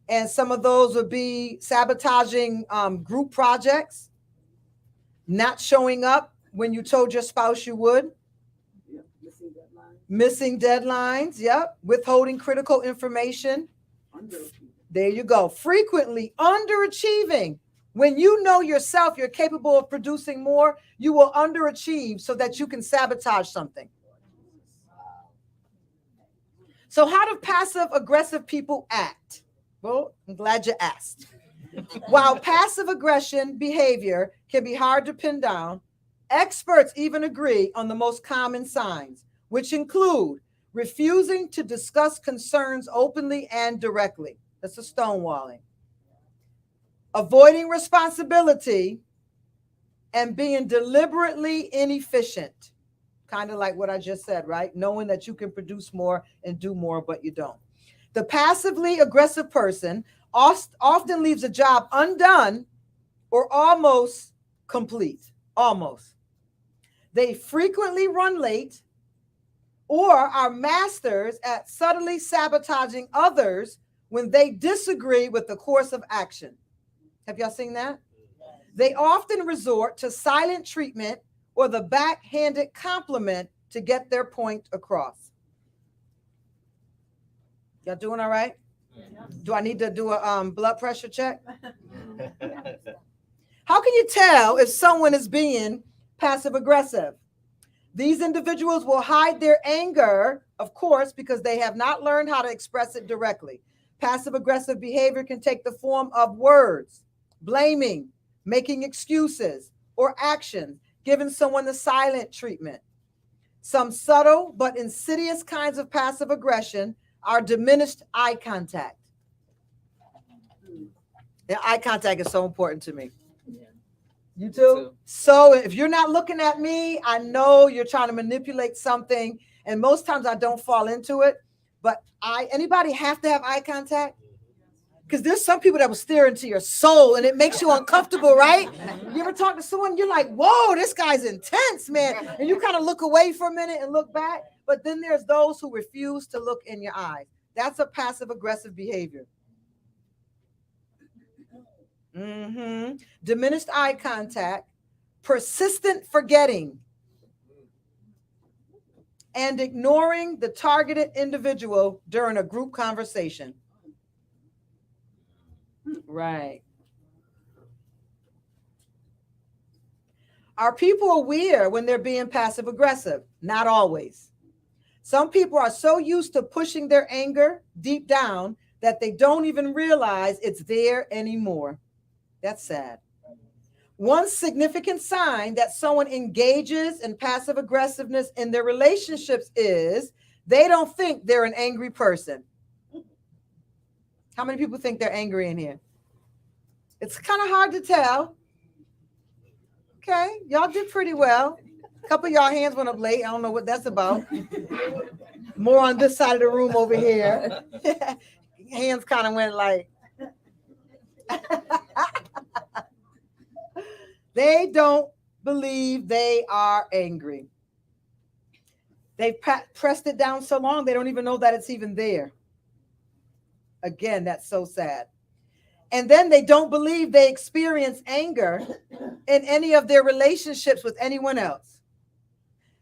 and some of those would be sabotaging group projects, not showing up when you told your spouse you would, missing deadlines, yep, withholding critical information. There you go. Frequently underachieving. When you know yourself, you're capable of producing more, you will underachieve so that you can sabotage something. So how do passive aggressive people act? Well, I'm glad you asked. While passive aggression behavior can be hard to pin down, experts even agree on the most common signs, which include refusing to discuss concerns openly and directly. That's a stonewalling. Avoiding responsibility and being deliberately inefficient. Kind of like what I just said, right? Knowing that you can produce more and do more, but you don't. The passively aggressive person often leaves a job undone or almost complete. Almost. They frequently run late or are masters at subtly sabotaging others when they disagree with the course of action. Have y'all seen that? They often resort to silent treatment or the backhanded compliment to get their point across. Y'all doing all right? Do I need to do a blood pressure check? How can you tell if someone is being passive aggressive? These individuals will hide their anger, of course, because they have not learned how to express it directly. Passive aggressive behavior can take the form of words, blaming, making excuses, or actions, giving someone the silent treatment. Some subtle but insidious kinds of passive aggression are diminished eye contact. And eye contact is so important to me. You too? So if you're not looking at me, I know you're trying to manipulate something. And most times I don't fall into it. But anybody have to have eye contact? Because there's some people that will stare into your soul and it makes you uncomfortable, right? You ever talk to someone, you're like, whoa, this guy's intense, man. And you kind of look away for a minute and look back. But then there's those who refuse to look in your eyes. That's a passive aggressive behavior. Diminished eye contact, persistent forgetting, and ignoring the targeted individual during a group conversation. Right. Are people aware when they're being passive aggressive? Not always. Some people are so used to pushing their anger deep down that they don't even realize it's there anymore. That's sad. One significant sign that someone engages in passive aggressiveness in their relationships is they don't think they're an angry person. How many people think they're angry in here? It's kind of hard to tell. Okay, y'all did pretty well. A couple of y'all hands went up late. I don't know what that's about. More on this side of the room over here. Hands kind of went like. They don't believe they are angry. They've pressed it down so long, they don't even know that it's even there. Again, that's so sad. And then they don't believe they experience anger in any of their relationships with anyone else.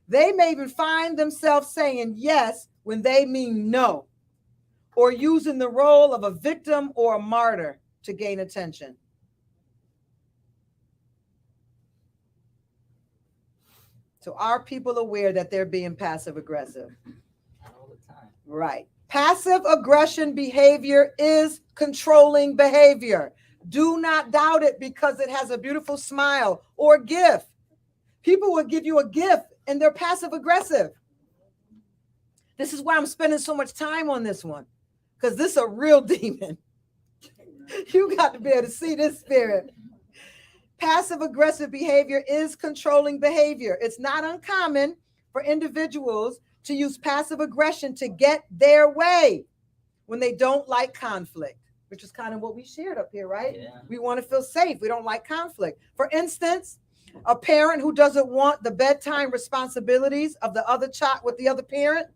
They may even find themselves saying yes when they mean no, or using the role of a victim or a martyr to gain attention. So are people aware that they're being passive aggressive? Not all the time. Right. Passive aggression behavior is controlling behavior. Do not doubt it because it has a beautiful smile or gift. People will give you a gift and they're passive aggressive. This is why I'm spending so much time on this one, because this is a real demon. You got to be able to see this spirit. Passive aggressive behavior is controlling behavior. It's not uncommon for individuals to use passive aggression to get their way when they don't like conflict, which is kind of what we shared up here, right? Yeah. We want to feel safe. We don't like conflict. For instance, a parent who doesn't want the bedtime responsibilities of the other child with the other parent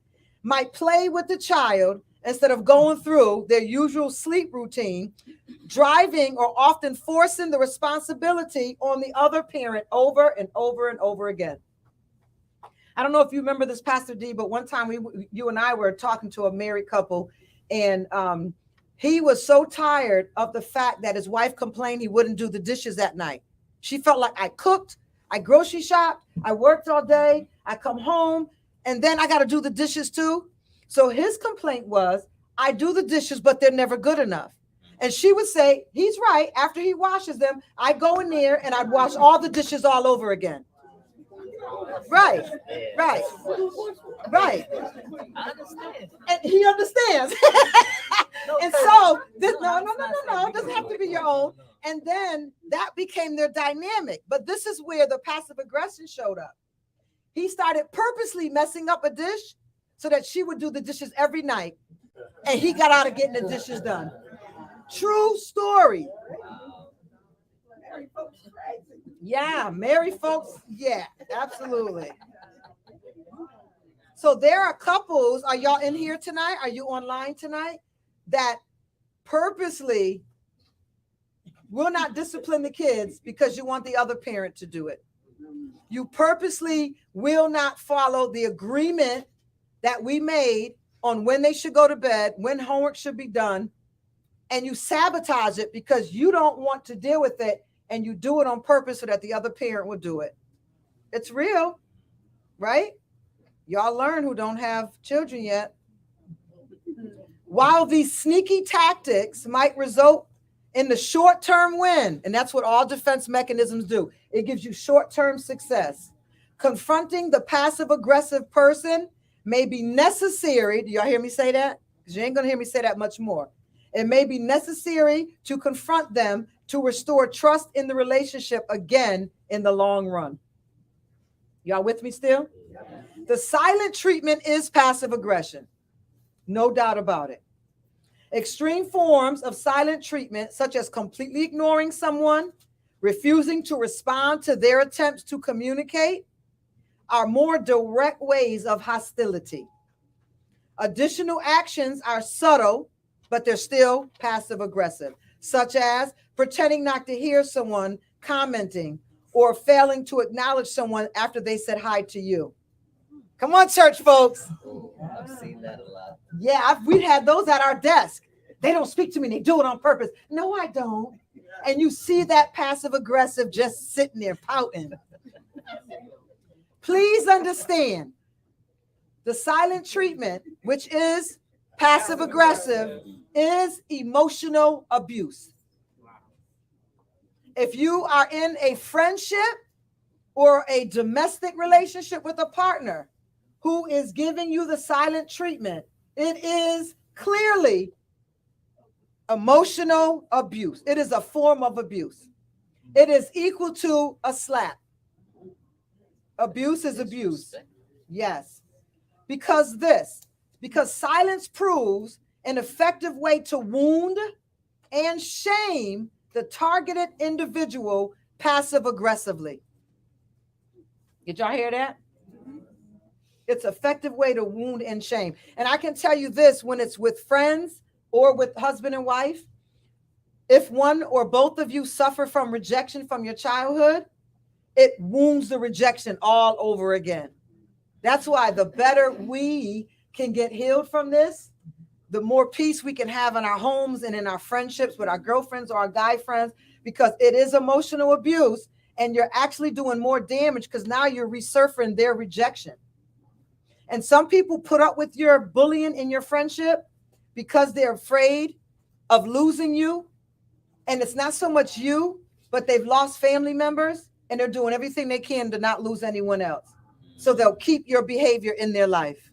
might play with the child instead of going through their usual sleep routine, driving or often forcing the responsibility on the other parent over and over and over again. I don't know if you remember this, Pastor D, but one time you and I were talking to a married couple, and he was so tired of the fact that his wife complained he wouldn't do the dishes at night. She felt like I cooked, I grocery shopped, I worked all day, I come home, and then I got to do the dishes too. So his complaint was, I do the dishes, but they're never good enough. And she would say, he's right. After he washes them, I go in there and I'd wash all the dishes all over again. Right, right, right. I understand. And he understands. And so this, no, it doesn't have to be your own. And then that became their dynamic. But this is where the passive aggression showed up. He started purposely messing up a dish so that she would do the dishes every night. And he got out of getting the dishes done. True story. Yeah, married folks. Yeah, absolutely. So there are couples. Are y'all in here tonight? Are you online tonight? That purposely will not discipline the kids because you want the other parent to do it. You purposely will not follow the agreement that we made on when they should go to bed, when homework should be done, and you sabotage it because you don't want to deal with it, and you do it on purpose so that the other parent will do it. It's real, right? Y'all learn who don't have children yet. While these sneaky tactics might result in the short-term win, and that's what all defense mechanisms do. It gives you short-term success. Confronting the passive-aggressive person may be necessary. Do y'all hear me say that? Because you ain't going to hear me say that much more. It may be necessary to confront them to restore trust in the relationship again in the long run. Y'all with me still? The silent treatment is passive aggression. No doubt about it. Extreme forms of silent treatment, such as completely ignoring someone, refusing to respond to their attempts to communicate, are more direct ways of hostility. Additional actions are subtle, but they're still passive aggressive, such as pretending not to hear someone commenting or failing to acknowledge someone after they said hi to you. Come on, church folks. I've seen that a lot. Yeah, we had those at our desk. They don't speak to me. They do it on purpose. No, I don't. And you see that passive aggressive just sitting there pouting. Please understand the silent treatment, which is passive aggressive, is emotional abuse. If you are in a friendship or a domestic relationship with a partner who is giving you the silent treatment, it is clearly emotional abuse. It is a form of abuse. It is equal to a slap. Abuse is abuse. Yes. Because silence proves an effective way to wound and shame the targeted individual passive aggressively. Did y'all hear that? It's an effective way to wound and shame. And I can tell you this, when it's with friends or with husband and wife, if one or both of you suffer from rejection from your childhood, it wounds the rejection all over again. That's why the better we can get healed from this, the more peace we can have in our homes and in our friendships with our girlfriends or our guy friends, because it is emotional abuse. and you're actually doing more damage because now you're resurfacing their rejection. And some people put up with your bullying in your friendship because they're afraid of losing you. And it's not so much you, but they've lost family members and they're doing everything they can to not lose anyone else. So they'll keep your behavior in their life.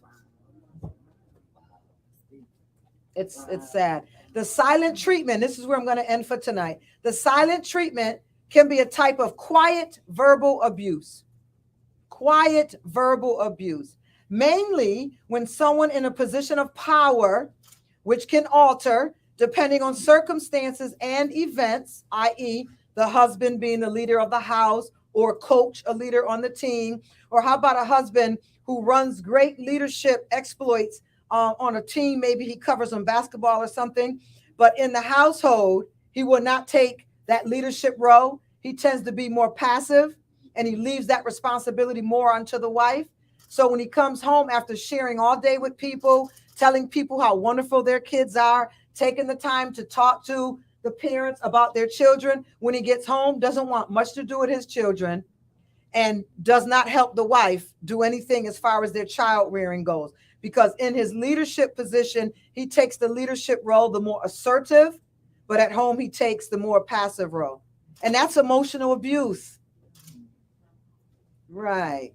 It's sad. The silent treatment, this is where I'm going to end for tonight. The silent treatment can be a type of quiet verbal abuse. Quiet verbal abuse. Mainly when someone in a position of power, which can alter depending on circumstances and events, i.e., the husband being the leader of the house, or coach, a leader on the team, or how about a husband who runs great leadership exploits on a team? Maybe he covers on basketball or something, but in the household, he will not take that leadership role. He tends to be more passive, and he leaves that responsibility more onto the wife. So when he comes home after sharing all day with people, telling people how wonderful their kids are, taking the time to talk to the parents about their children, when he gets home, doesn't want much to do with his children and does not help the wife do anything as far as their child rearing goes. Because in his leadership position, he takes the leadership role, the more assertive, but at home he takes the more passive role. And that's emotional abuse. Right.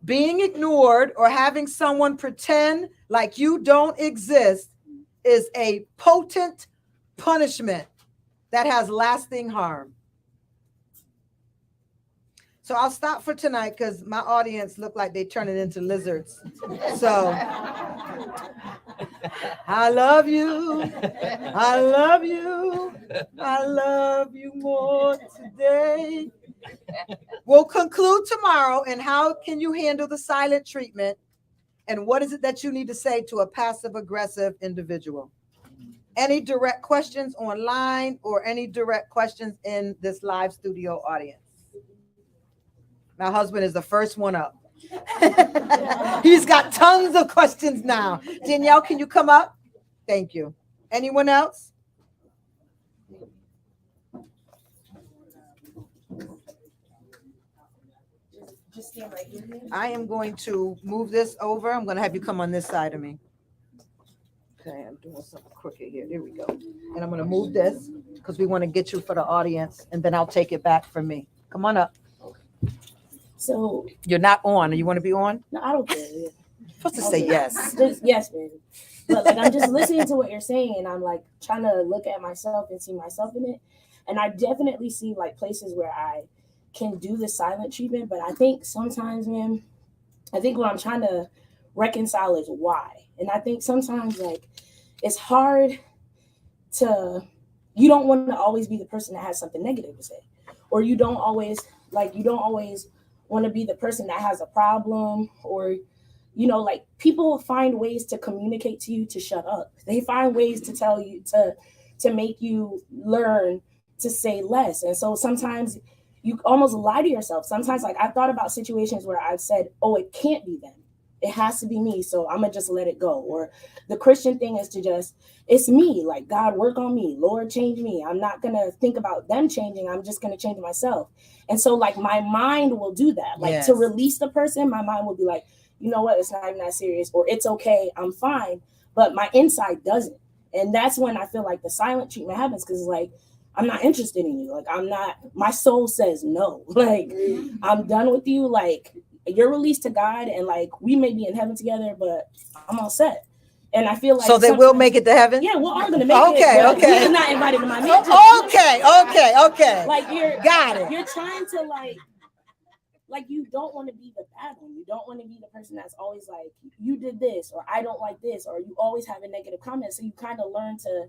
Being ignored or having someone pretend like you don't exist is a potent punishment that has lasting harm. So I'll stop for tonight because my audience look like they're turning into lizards. So I love you. I love you. I love you more today. We'll conclude tomorrow. And how can you handle the silent treatment? And what is it that you need to say to a passive-aggressive individual? Any direct questions online or any direct questions in this live studio audience? My husband is the first one up. He's got tons of questions now. Danielle, can you come up? Thank you. Anyone else? Just stand right here. I am going to move this over. I'm going to have you come on this side of me. Okay, I'm doing something crooked here. There we go. And I'm going to move this because we want to get you for the audience, and then I'll take it back from me. Come on up. So You're not on. You want to be on? no, I don't care. You're supposed to say yes. Just, yes, baby. But like I'm just listening to what you're saying, and I'm like trying to look at myself and see myself in it. And I definitely see like places where I can do the silent treatment, but I think sometimes, man, I think what I'm trying to reconcile is why. And I think sometimes like it's hard to, you don't want to always be the person that has something negative to say, or you don't always want to be the person that has a problem, or you know, like people find ways to communicate to you to shut up. They find ways to tell you to make you learn to say less. And so sometimes you almost lie to yourself. Sometimes like I've thought about situations where I've said, oh, it can't be them. It has to be me. So I'm going to just let it go. Or the Christian thing is to just, it's me. Like, God, work on me. Lord, change me. I'm not going to think about them changing. I'm just going to change myself. And so like my mind will do that. Like to release the person, my mind will be like, you know what? It's not even that serious, or it's okay. I'm fine. But my inside doesn't. And that's when I feel like the silent treatment happens. Cause like, I'm not interested in you. Like I'm not, my soul says no, like I'm done with you. Like you're released to God, and like we may be in heaven together, but I'm all set. And I feel like so they will make it to heaven. Yeah, well, I'm gonna make it. Okay. You're not invited to my meeting. Okay. Like you're got it. You're trying to like you don't want to be the bad one. You don't want to be the person that's always like, you did this, or I don't like this, or you always have a negative comment. So you kind of learn to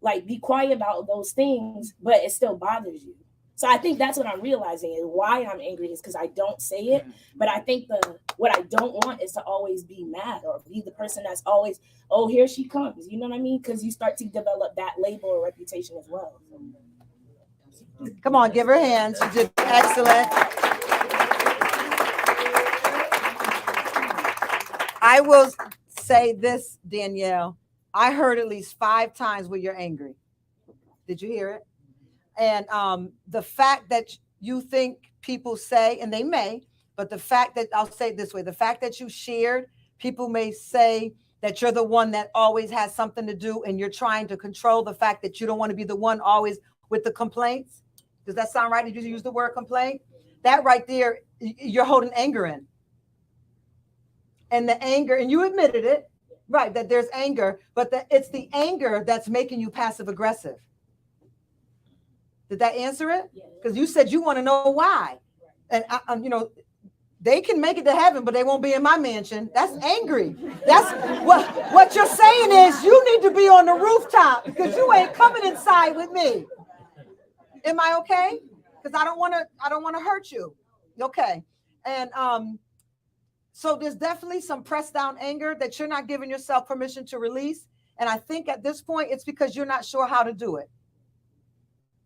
like be quiet about those things, but it still bothers you. So I think that's what I'm realizing is why I'm angry is because I don't say it. But I think what I don't want is to always be mad or be the person that's always, oh, here she comes. You know what I mean? Because you start to develop that label or reputation as well. Come on, give her hands. You did excellent. I will say this, Danielle. I heard at least 5 times where you're angry. Did you hear it? And the fact that you think people say, and they may, but the fact that, I'll say it this way, the fact that you shared, people may say that you're the one that always has something to do, and you're trying to control the fact that you don't want to be the one always with the complaints. Does that sound right? Did you use the word complaint? That right there, you're holding anger in. And the anger, and you admitted it, right, that there's anger, but it's the anger that's making you passive aggressive. Did that answer it? Because you said you want to know why. And you know, they can make it to heaven, but they won't be in my mansion. That's angry. That's what you're saying is you need to be on the rooftop because you ain't coming inside with me. Am I okay? Because I don't want to hurt you. Okay. And so there's definitely some pressed down anger that you're not giving yourself permission to release. And I think at this point, it's because you're not sure how to do it.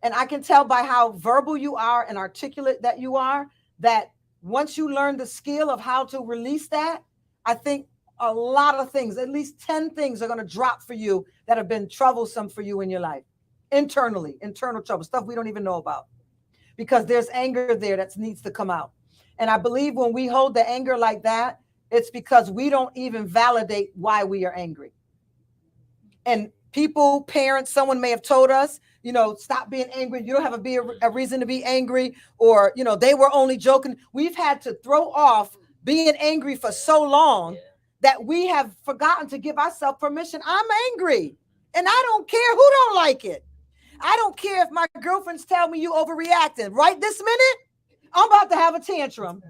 And I can tell by how verbal you are and articulate that you are, that once you learn the skill of how to release that, I think a lot of things, at least 10 things are going to drop for you that have been troublesome for you in your life. Internally, internal trouble, stuff we don't even know about. Because there's anger there that needs to come out. And I believe when we hold the anger like that, it's because we don't even validate why we are angry. And people, parents, someone may have told us, you know, stop being angry. You don't have a reason to be angry, or, you know, they were only joking. We've had to throw off being angry for so long that we have forgotten to give ourselves permission. I'm angry and I don't care who don't like it. I don't care if my girlfriends tell me you overreacting. Right this minute, I'm about to have a tantrum.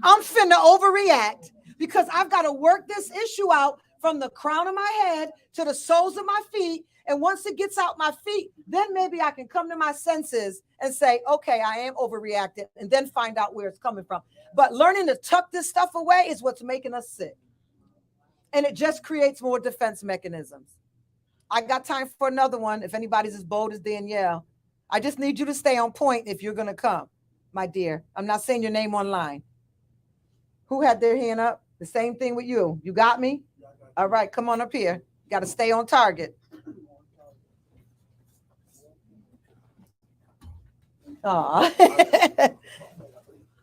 I'm finna overreact because I've got to work this issue out from the crown of my head to the soles of my feet. And once it gets out my feet, then maybe I can come to my senses and say, okay, I am overreacting, and then find out where it's coming from. But learning to tuck this stuff away is what's making us sick. And it just creates more defense mechanisms. I got time for another one. If anybody's as bold as Danielle, I just need you to stay on point if you're going to come, my dear. I'm not saying your name online. Who had their hand up? The same thing with you. You got me? All right, come on up here. Got to stay on target.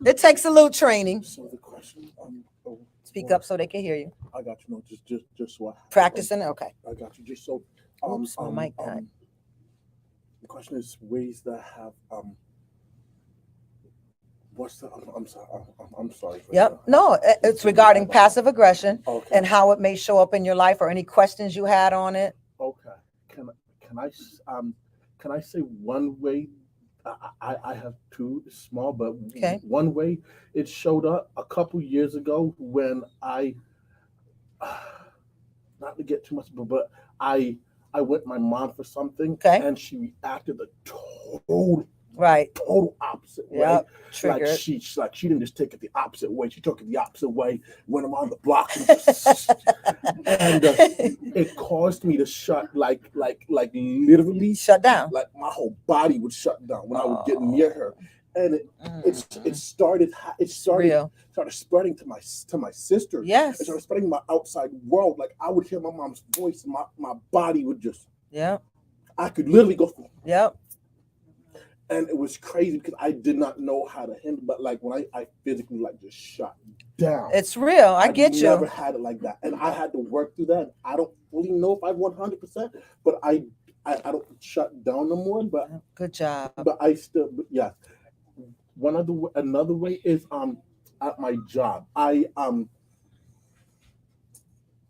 It takes a little training. So the question, Speak up so they can hear you. I got you. No, just so Practicing. Okay. I got you. Just so. Oops, my mic died. The question is ways that have what's the? I'm sorry. Yep. No, it's regarding passive aggression Okay. and how it may show up in your life, or any questions you had on it. Okay. Can I say one way? I have two small, but okay. One way it showed up a couple years ago when I, not to get too much, but I went with my mom for something, okay. And she reacted the total opposite way. Yep. Triggered. Like she didn't just take it the opposite way. She took it the opposite way. Went around the block, and it caused me to shut, like literally shut down. Like my whole body would shut down when I would get near her, and it started spreading to my sister. Yes, it started spreading to my outside world. Like I would hear my mom's voice, and my body would just. Yeah. I could literally go. Yep. And it was crazy because I did not know how to handle, but like when I physically like just shut down. It's real. I get you. Never had it like that, and I had to work through that. I don't fully know if I 100%, but I don't shut down no more. But good job. But I still, yeah. Another way is at my job.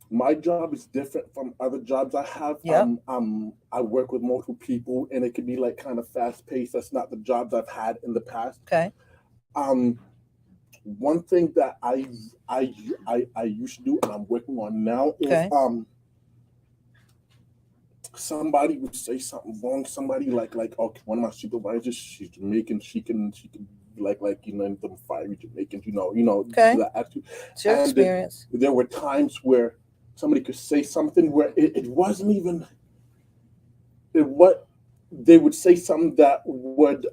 My job is different from other jobs I have. Yep. I work with multiple people, and it can be like kind of fast paced. That's not the jobs I've had in the past. Okay. One thing that I used to do, and I'm working on now, is somebody would say something wrong. Somebody like okay, one of my supervisors, she's Jamaican. She can like them fiery Jamaicans, you know. Okay. Attitude. It's your experience. There were times where somebody could say something where it wasn't even what they would say, something that would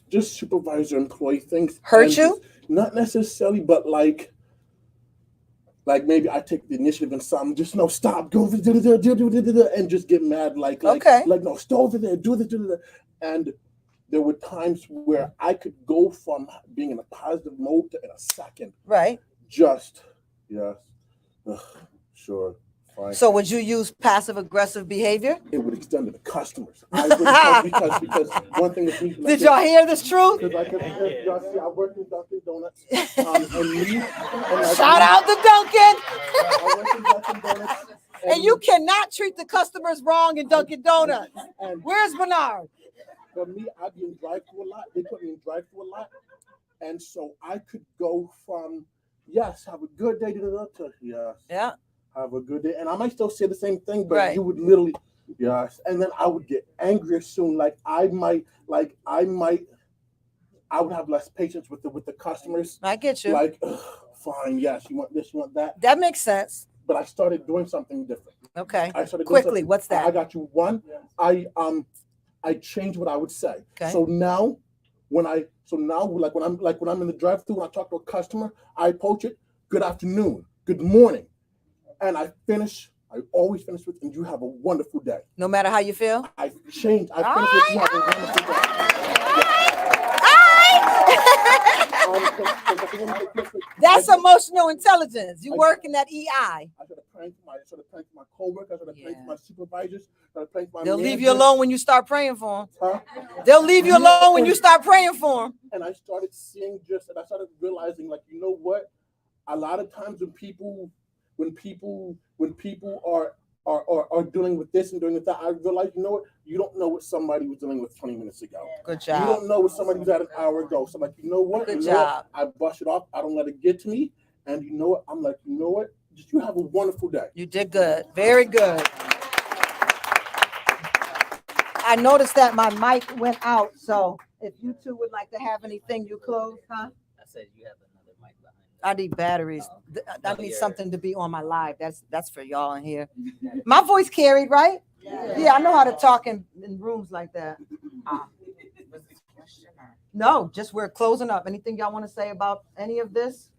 just supervisor employee things hurt you, not necessarily, but like like maybe I take the initiative in something, just no, stop, go over there, and just get mad, like no, stay over there, do this, and there were times where I could go from being in a positive mode to in a second, right? Just yes, sure. Fine. So would you use passive aggressive behavior? It would extend to the customers. Because one thing is, like, did y'all hear this truth? Y'all see, I work in Dunkin' Donuts. Shout out to Dunkin'. I work in Dunkin' Donuts. And you cannot treat the customers wrong in Dunkin' Donuts. Where's Bernard? For me, I'd be in drive-thru a lot. They put me in drive-thru a lot. And so I could go from, yes, have a good day, to yes. Yeah. Have a good day. And I might still say the same thing, but you would literally, yes. And then I would get angrier soon. I would have less patience with the customers. I get you. Like, fine, yes, you want this, you want that. That makes sense. But I started doing something different. Okay. I started quickly. What's that? I got you. One, I changed what I would say. Okay. So now when I'm in the drive-thru, when I talk to a customer, I approach it, good afternoon, good morning. And I always finish with, and you have a wonderful day. No matter how you feel? I finish with, you have a wonderful day. That's emotional intelligence. You work in that EI. I started praying for my coworkers. I started praying for my supervisors. They'll leave you alone when you start praying for them. Huh? They'll leave you alone when you start praying for them. And I started seeing and I started realizing, like, you know what? A lot of times when people are dealing with this and doing with that, I realize, you know what? You don't know what somebody was dealing with 20 minutes ago. Good job. You don't know what somebody was at an hour ago. So I'm like, you know what? Good job. I brush it off. I don't let it get to me. And you know what? I'm like, you know what? Just you have a wonderful day. You did good. Very good. I noticed that my mic went out. So if you two would like to have anything, you close, huh? I said you have another mic behind. I need batteries. I need something to be on my live. That's for y'all in here. My voice carried, right? Yeah, I know how to talk in rooms like that. No, just we're closing up. Anything y'all want to say about any of this?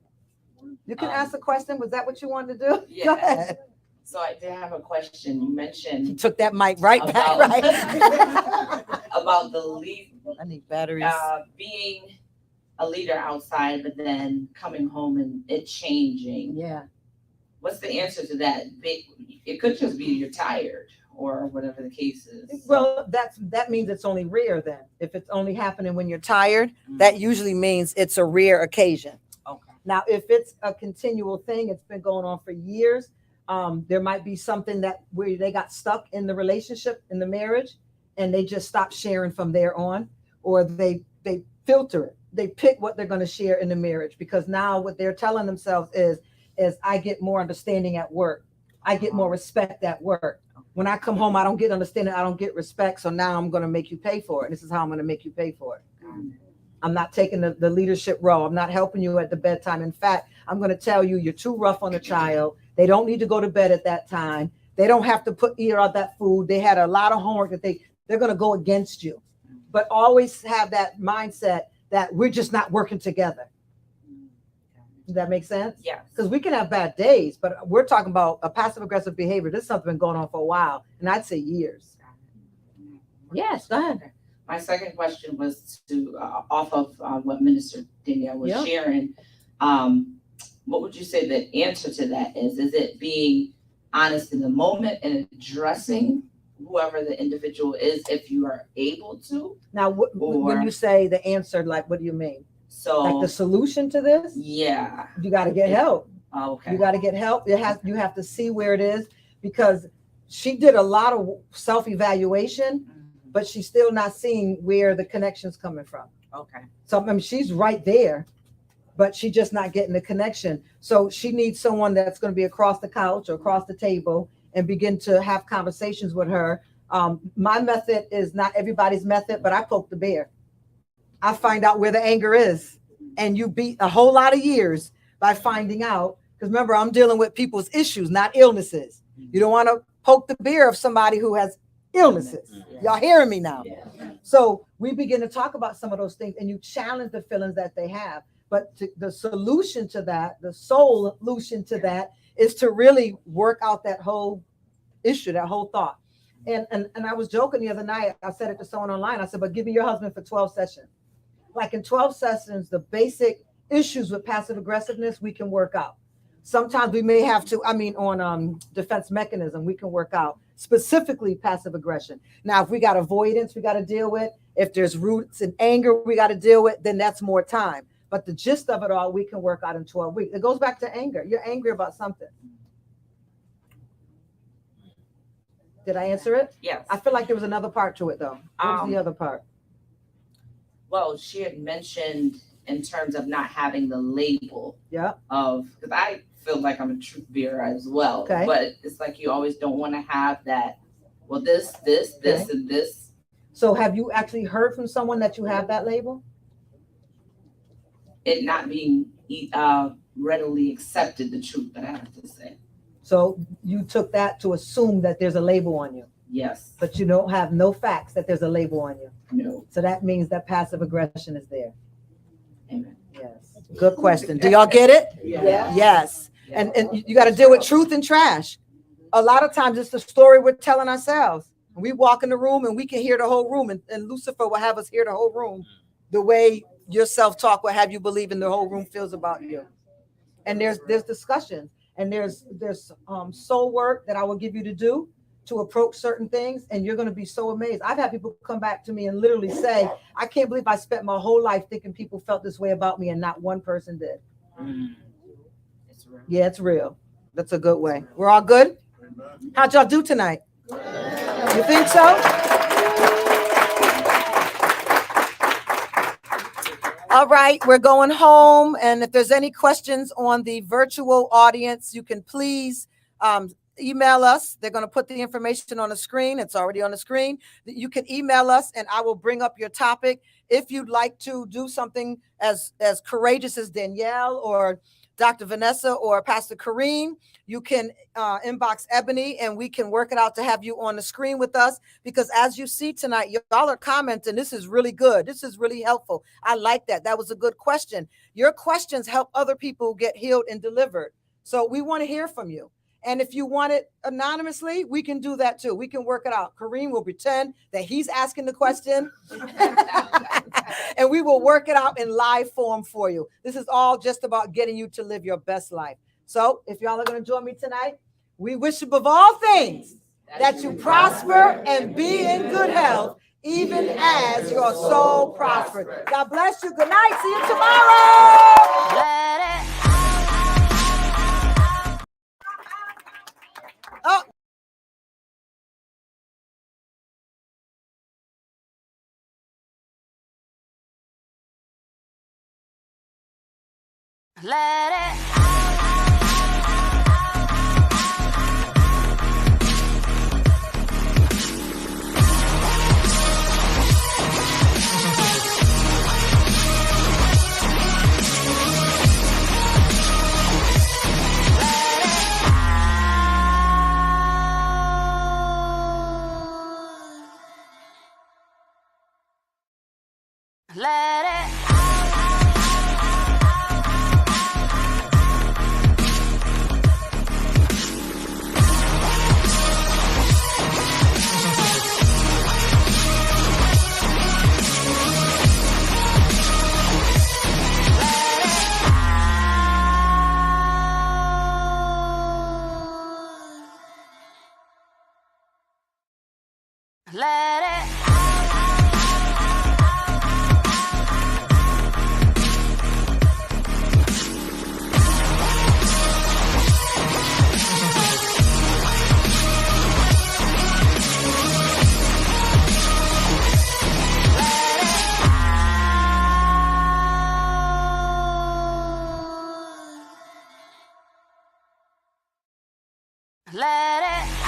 You can ask a question. Was that what you wanted to do? Yeah. Go ahead. So I did have a question. You mentioned you took that mic right back, right? About the lead. I need batteries. Being a leader outside, but then coming home and it changing. Yeah. What's the answer to that? It could just be you're tired or whatever the case is. Well, that means it's only rare then. If it's only happening when you're tired, that usually means it's a rare occasion. Okay. Now, if it's a continual thing, it's been going on for years, there might be something where they got stuck in the relationship, in the marriage, and they just stopped sharing from there on, or they filter it. They pick what they're going to share in the marriage, because now what they're telling themselves is I get more understanding at work. I get more respect at work. When I come home, I don't get understanding. I don't get respect. So now I'm going to make you pay for it. This is how I'm going to make you pay for it. I'm not taking the leadership role. I'm not helping you at the bedtime. In fact, I'm going to tell you, you're too rough on the child. They don't need to go to bed at that time. They don't have to eat out that food. They had a lot of homework that they're going to go against you. But always have that mindset that we're just not working together. Does that make sense? Yeah. Because we can have bad days, but we're talking about a passive aggressive behavior. This is something been going on for a while, and I'd say years. Yes, go ahead. My second question was to off of what Minister Danielle was sharing. What would you say the answer to that is? Is it being honest in the moment and addressing whoever the individual is, if you are able to? Now, when you say the answer, like, what do you mean? So, like the solution to this? Yeah. You got to get help. Okay. You got to get help. You have to see where it is, because she did a lot of self-evaluation, but she's still not seeing where the connection's coming from. Okay. So I mean, she's right there, but she's just not getting the connection. So she needs someone that's going to be across the couch or across the table and begin to have conversations with her. My method is not everybody's method, but I poke the bear. I find out where the anger is, and you beat a whole lot of years by finding out. Because remember, I'm dealing with people's issues, not illnesses. You don't want to poke the bear of somebody who has illnesses. Y'all hearing me now? So we begin to talk about some of those things, and you challenge the feelings that they have. But the solution to that, the solution to that is to really work out that whole issue, that whole thought. And I was joking the other night. I said it to someone online. I said, but give me your husband for 12 sessions. Like in 12 sessions, the basic issues with passive aggressiveness, we can work out. Sometimes we may have to, on defense mechanism, we can work out specifically passive aggression. Now, if we got avoidance, we got to deal with. If there's roots in anger, we got to deal with, then that's more time. But the gist of it all, we can work out in 12 weeks. It goes back to anger. You're angry about something. Did I answer it? Yes. I feel like there was another part to it, though. What was the other part? Well, she had mentioned in terms of not having the label of, because I feel like I'm a truth bearer as well. Okay. But it's like you always don't want to have that, well, this, and this. So have you actually heard from someone that you have that label? It not being readily accepted, the truth that I have to say. So you took that to assume that there's a label on you. Yes. But you don't have no facts that there's a label on you. No. So that means that passive aggression is there. Amen. Yes. Good question. Do y'all get it? Yeah. Yes. And you got to deal with truth and trash. A lot of times it's the story we're telling ourselves. We walk in the room and we can hear the whole room, and Lucifer will have us hear the whole room the way your self-talk will have you believe in the whole room feels about you. And there's discussion, and there's soul work that I will give you to do to approach certain things, and you're going to be so amazed. I've had people come back to me and literally say, I can't believe I spent my whole life thinking people felt this way about me and not one person did. It's real. Yeah, it's real. That's a good way. We're all good? How'd y'all do tonight? You think so? All right, we're going home. And if there's any questions on the virtual audience, you can please email us. They're going to put the information on the screen. It's already on the screen. You can email us and I will bring up your topic. If you'd like to do something as courageous as Danielle or Dr. Vanessa or Pastor Kareem, you can inbox Ebony and we can work it out to have you on the screen with us, because as you see tonight, y'all are commenting. This is really good. This is really helpful. I like that. That was a good question. Your questions help other people get healed and delivered. So we want to hear from you. And if you want it anonymously, we can do that too. We can work it out. Kareem will pretend that he's asking the question and we will work it out in live form for you. This is all just about getting you to live your best life. So if y'all are going to join me tonight, we wish above all things that you prosper and be in good health, even as your soul prospers. God bless you. Good night. See you tomorrow. Let it Oh. Let it Let it Let it Let it